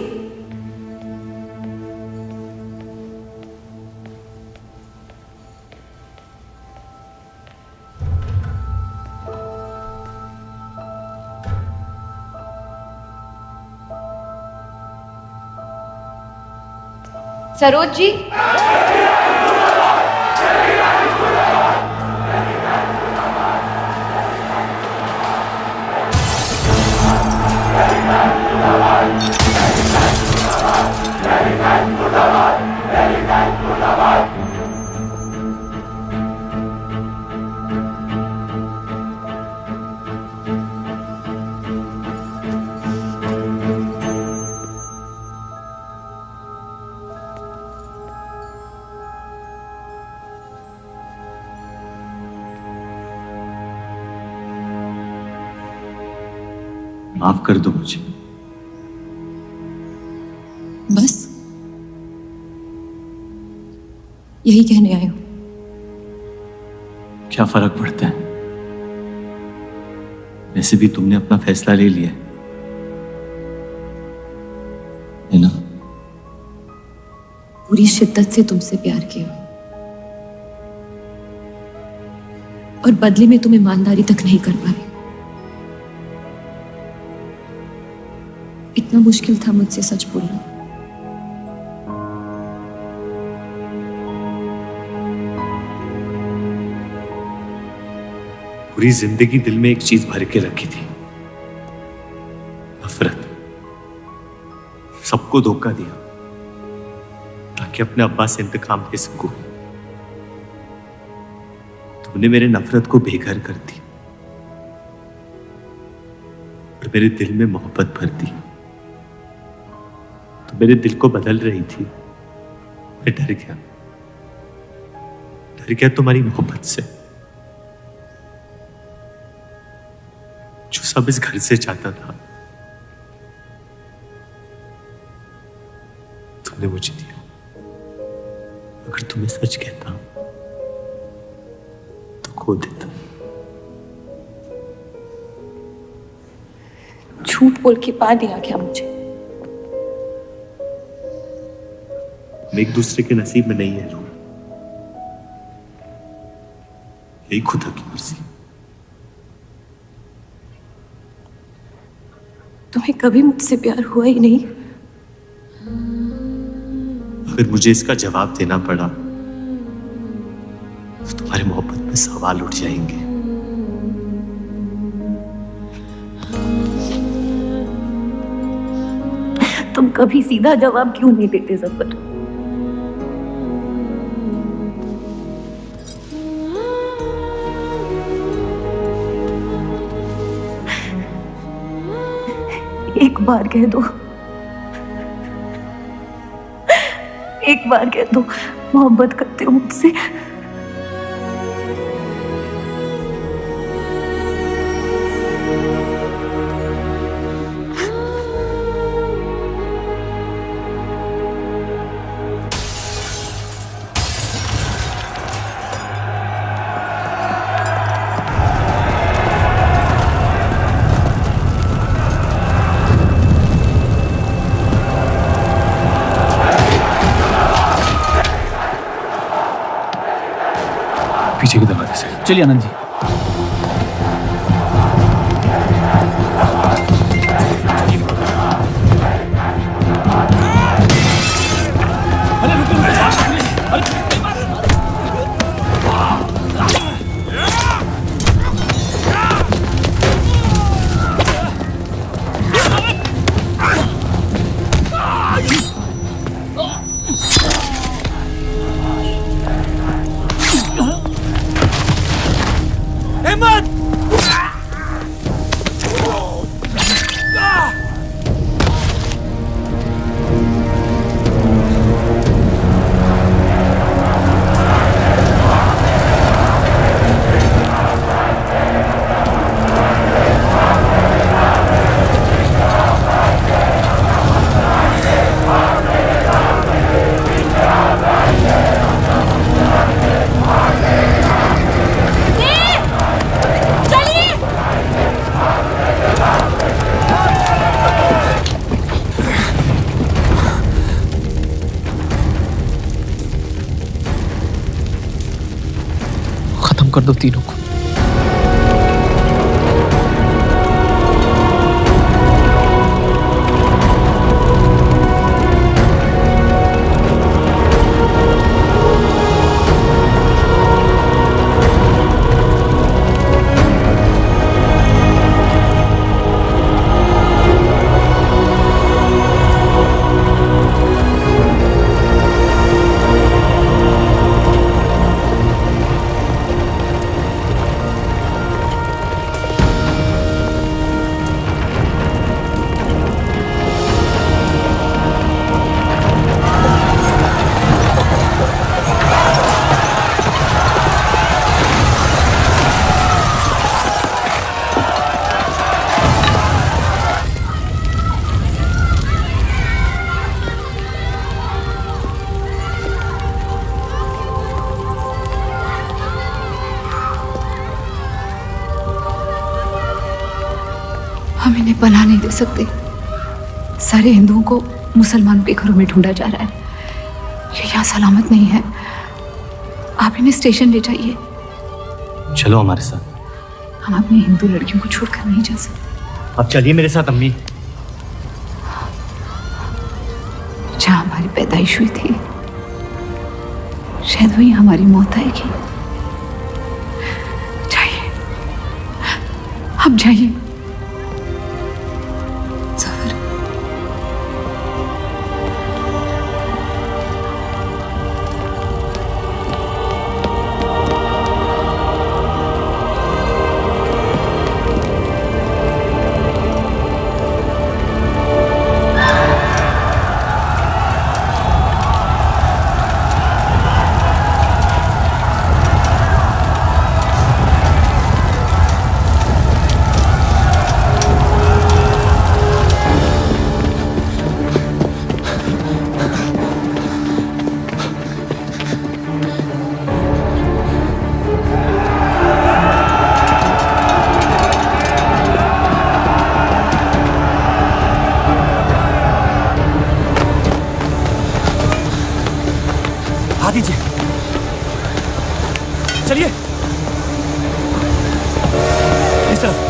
[SPEAKER 1] सरोज जी।
[SPEAKER 19] माफ कर दो मुझे।
[SPEAKER 17] बस यही कहने आए हो?
[SPEAKER 19] क्या फर्क पड़ता है? वैसे भी तुमने अपना फैसला ले लिया है ना?
[SPEAKER 17] पूरी शिद्दत से तुमसे प्यार किया और बदले में तुम ईमानदारी तक नहीं कर पाए। इतना मुश्किल था मुझसे सच बोलना।
[SPEAKER 19] पूरी जिंदगी दिल में एक चीज भर के रखी थी, नफरत। सबको धोखा दिया ताकि अपने अब्बा से इंतकाम ले सकूं। तुमने मेरे नफरत को बेघर कर दी और मेरे दिल में मोहब्बत भर दी। तो मेरे दिल को बदल रही थी। मैं डर गया तुम्हारी मोहब्बत से, जो सब इस घर से चाहता था तुमने मुझे दिया। अगर तुम्हें सच कहता तो खो देता।
[SPEAKER 17] झूठ बोल के पा लिया क्या मुझे?
[SPEAKER 19] हम एक दूसरे के नसीब में नहीं है रूह, यही खुदा की मर्जी।
[SPEAKER 17] तुम्हें कभी मुझसे प्यार हुआ ही नहीं?
[SPEAKER 19] अगर मुझे इसका जवाब देना पड़ा तो तुम्हारी मोहब्बत में सवाल उठ जाएंगे।
[SPEAKER 17] तुम कभी सीधा जवाब क्यों नहीं देते जफर? एक बार कह दो, एक बार कह दो मोहब्बत करते हो मुझसे।
[SPEAKER 18] पीछे के दरवाजे से।
[SPEAKER 14] चलिए आनंद जी।
[SPEAKER 8] कर दो तीनों को।
[SPEAKER 17] हम इन्हें पनाह नहीं दे सकते। सारे हिंदुओं को मुसलमानों के घरों में ढूंढा जा रहा है। ये यहाँ सलामत नहीं है। आप इन्हें स्टेशन ले जाइए।
[SPEAKER 19] चलो हमारे साथ।
[SPEAKER 17] हम अपनी हिंदू लड़कियों को छोड़कर नहीं जा सकते।
[SPEAKER 19] अब चलिए मेरे साथ अम्मी।
[SPEAKER 17] जहाँ हमारी पैदाइश हुई थी शायद वही हमारी मौत आएगी। जाइए, अब जाइए।
[SPEAKER 19] चलिए इस तरफ।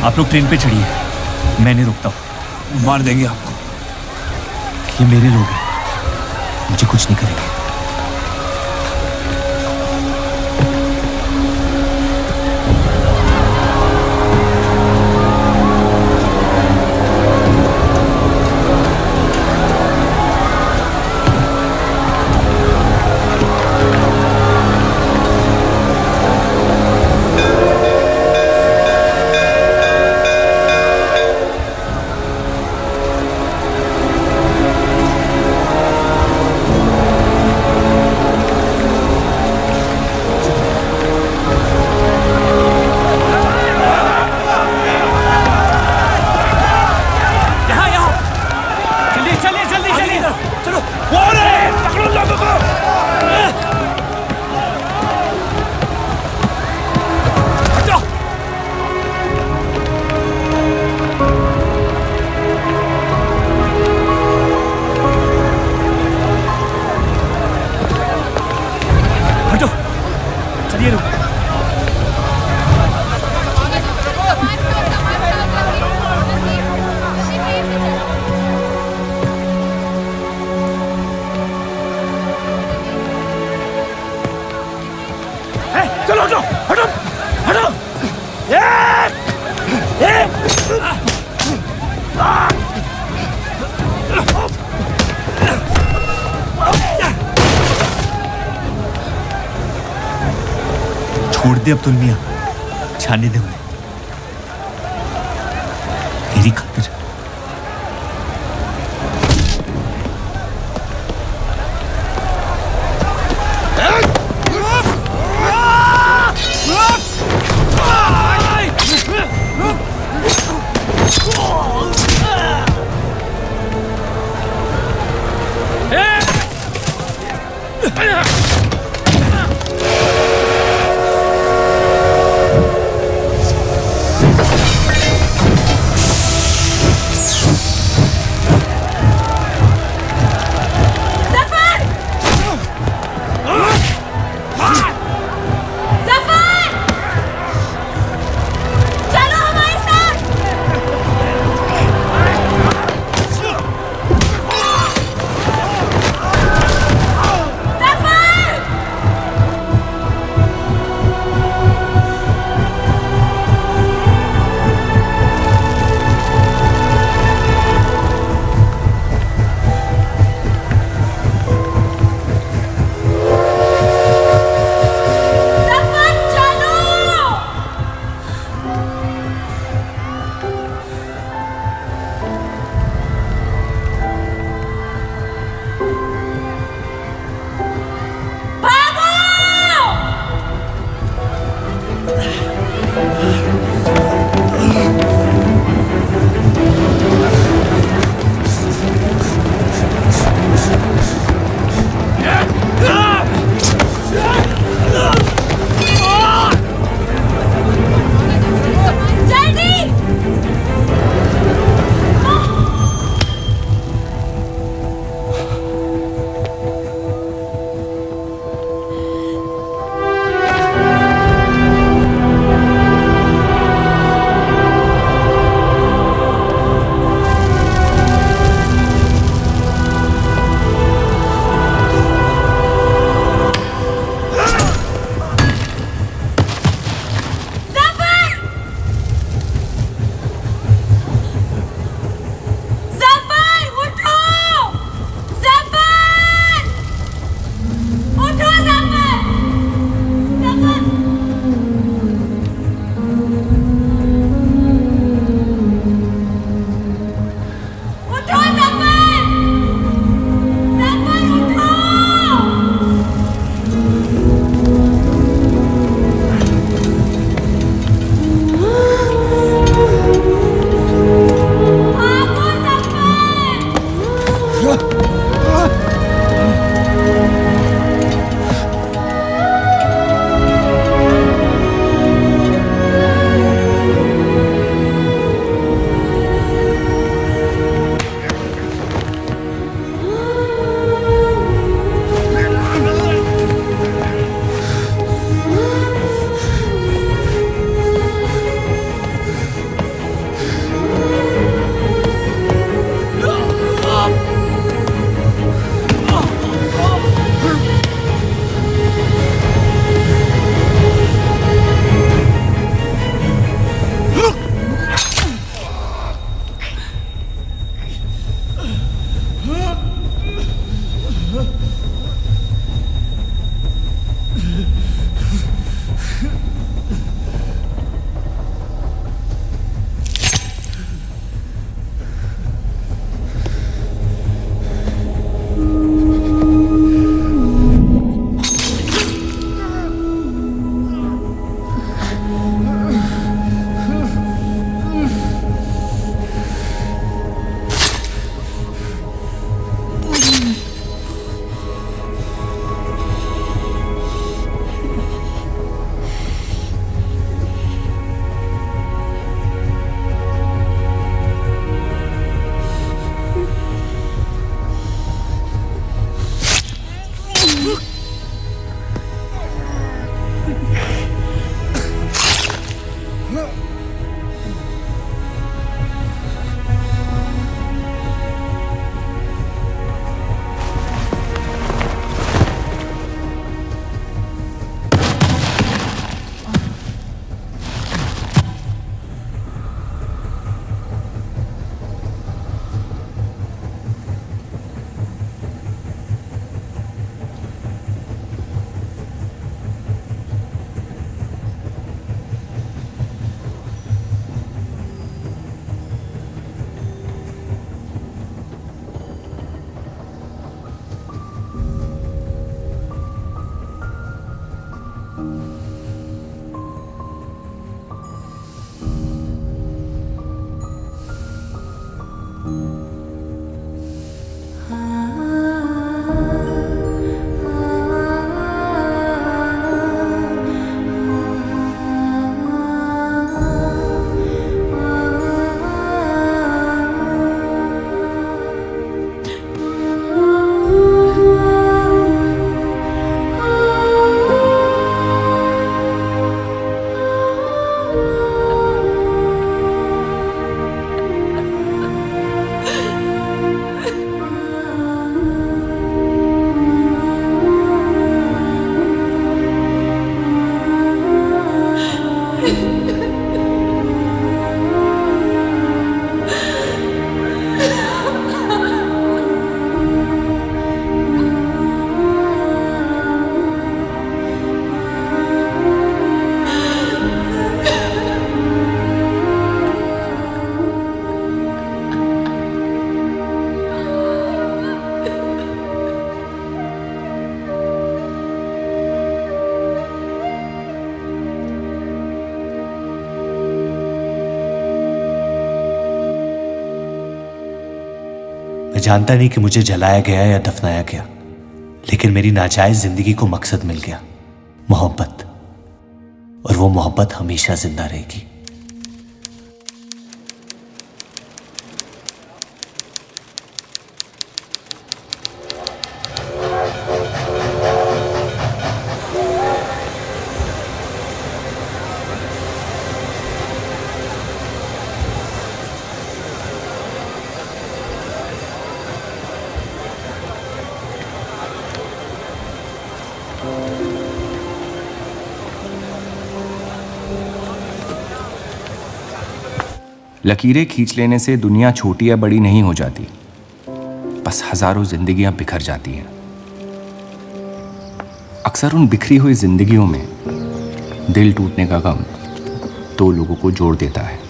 [SPEAKER 19] आप लोग ट्रेन पे चढ़िए, मैं नहीं रुकता हूँ।
[SPEAKER 18] मार देंगे आपको।
[SPEAKER 19] ये मेरे लोग हैं, मुझे कुछ नहीं करेंगे। छोड़ दे अब्दुल मियां, छाने दे उन्हें मेरी खातिर।
[SPEAKER 21] जफर!
[SPEAKER 19] जानता नहीं कि मुझे जलाया गया या दफनाया गया, लेकिन मेरी नाजायज जिंदगी को मकसद मिल गया, मोहब्बत। और वो मोहब्बत हमेशा जिंदा रहेगी।
[SPEAKER 7] लकीरें खींच लेने से दुनिया छोटी या बड़ी नहीं हो जाती, बस हजारों जिंदगियां बिखर जाती हैं। अक्सर उन बिखरी हुई जिंदगियों में दिल टूटने का गम दो लोगों को जोड़ देता है।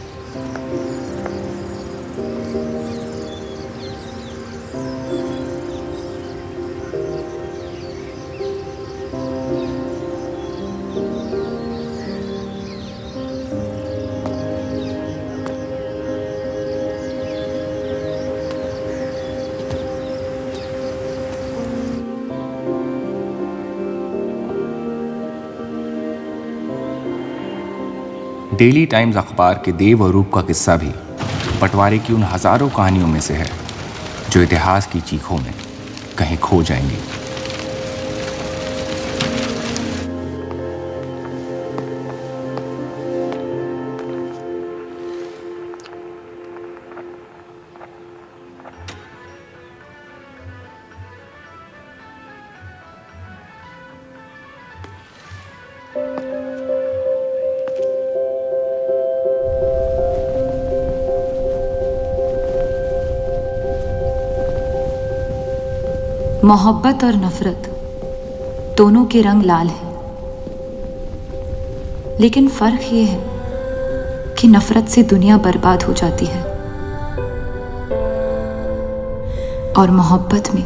[SPEAKER 7] डेली टाइम्स अखबार के देव और रूप का किस्सा भी बंटवारे की उन हजारों कहानियों में से है जो इतिहास की चीखों में कहीं खो जाएंगी।
[SPEAKER 17] मोहब्बत और नफरत दोनों के रंग लाल हैं, लेकिन फर्क ये है कि नफरत से दुनिया बर्बाद हो जाती है और मोहब्बत में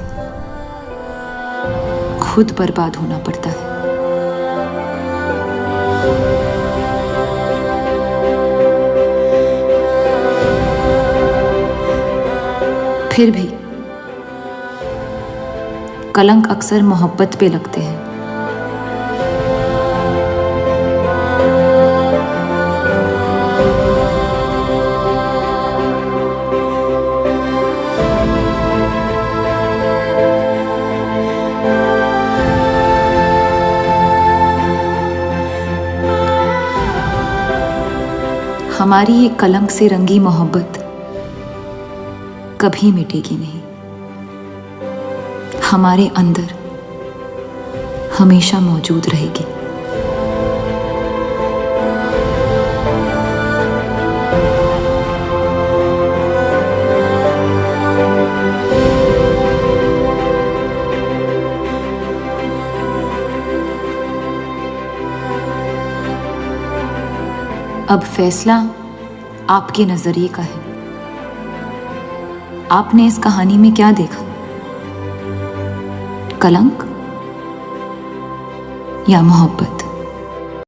[SPEAKER 17] खुद बर्बाद होना पड़ता है। फिर भी कलंक अक्सर मोहब्बत पे लगते हैं। हमारी ये कलंक से रंगी मोहब्बत कभी मिटेगी नहीं, हमारे अंदर हमेशा मौजूद रहेगी। अब फैसला आपके नजरिए का है। आपने इस कहानी में क्या देखा? कलंक या मोहब्बत?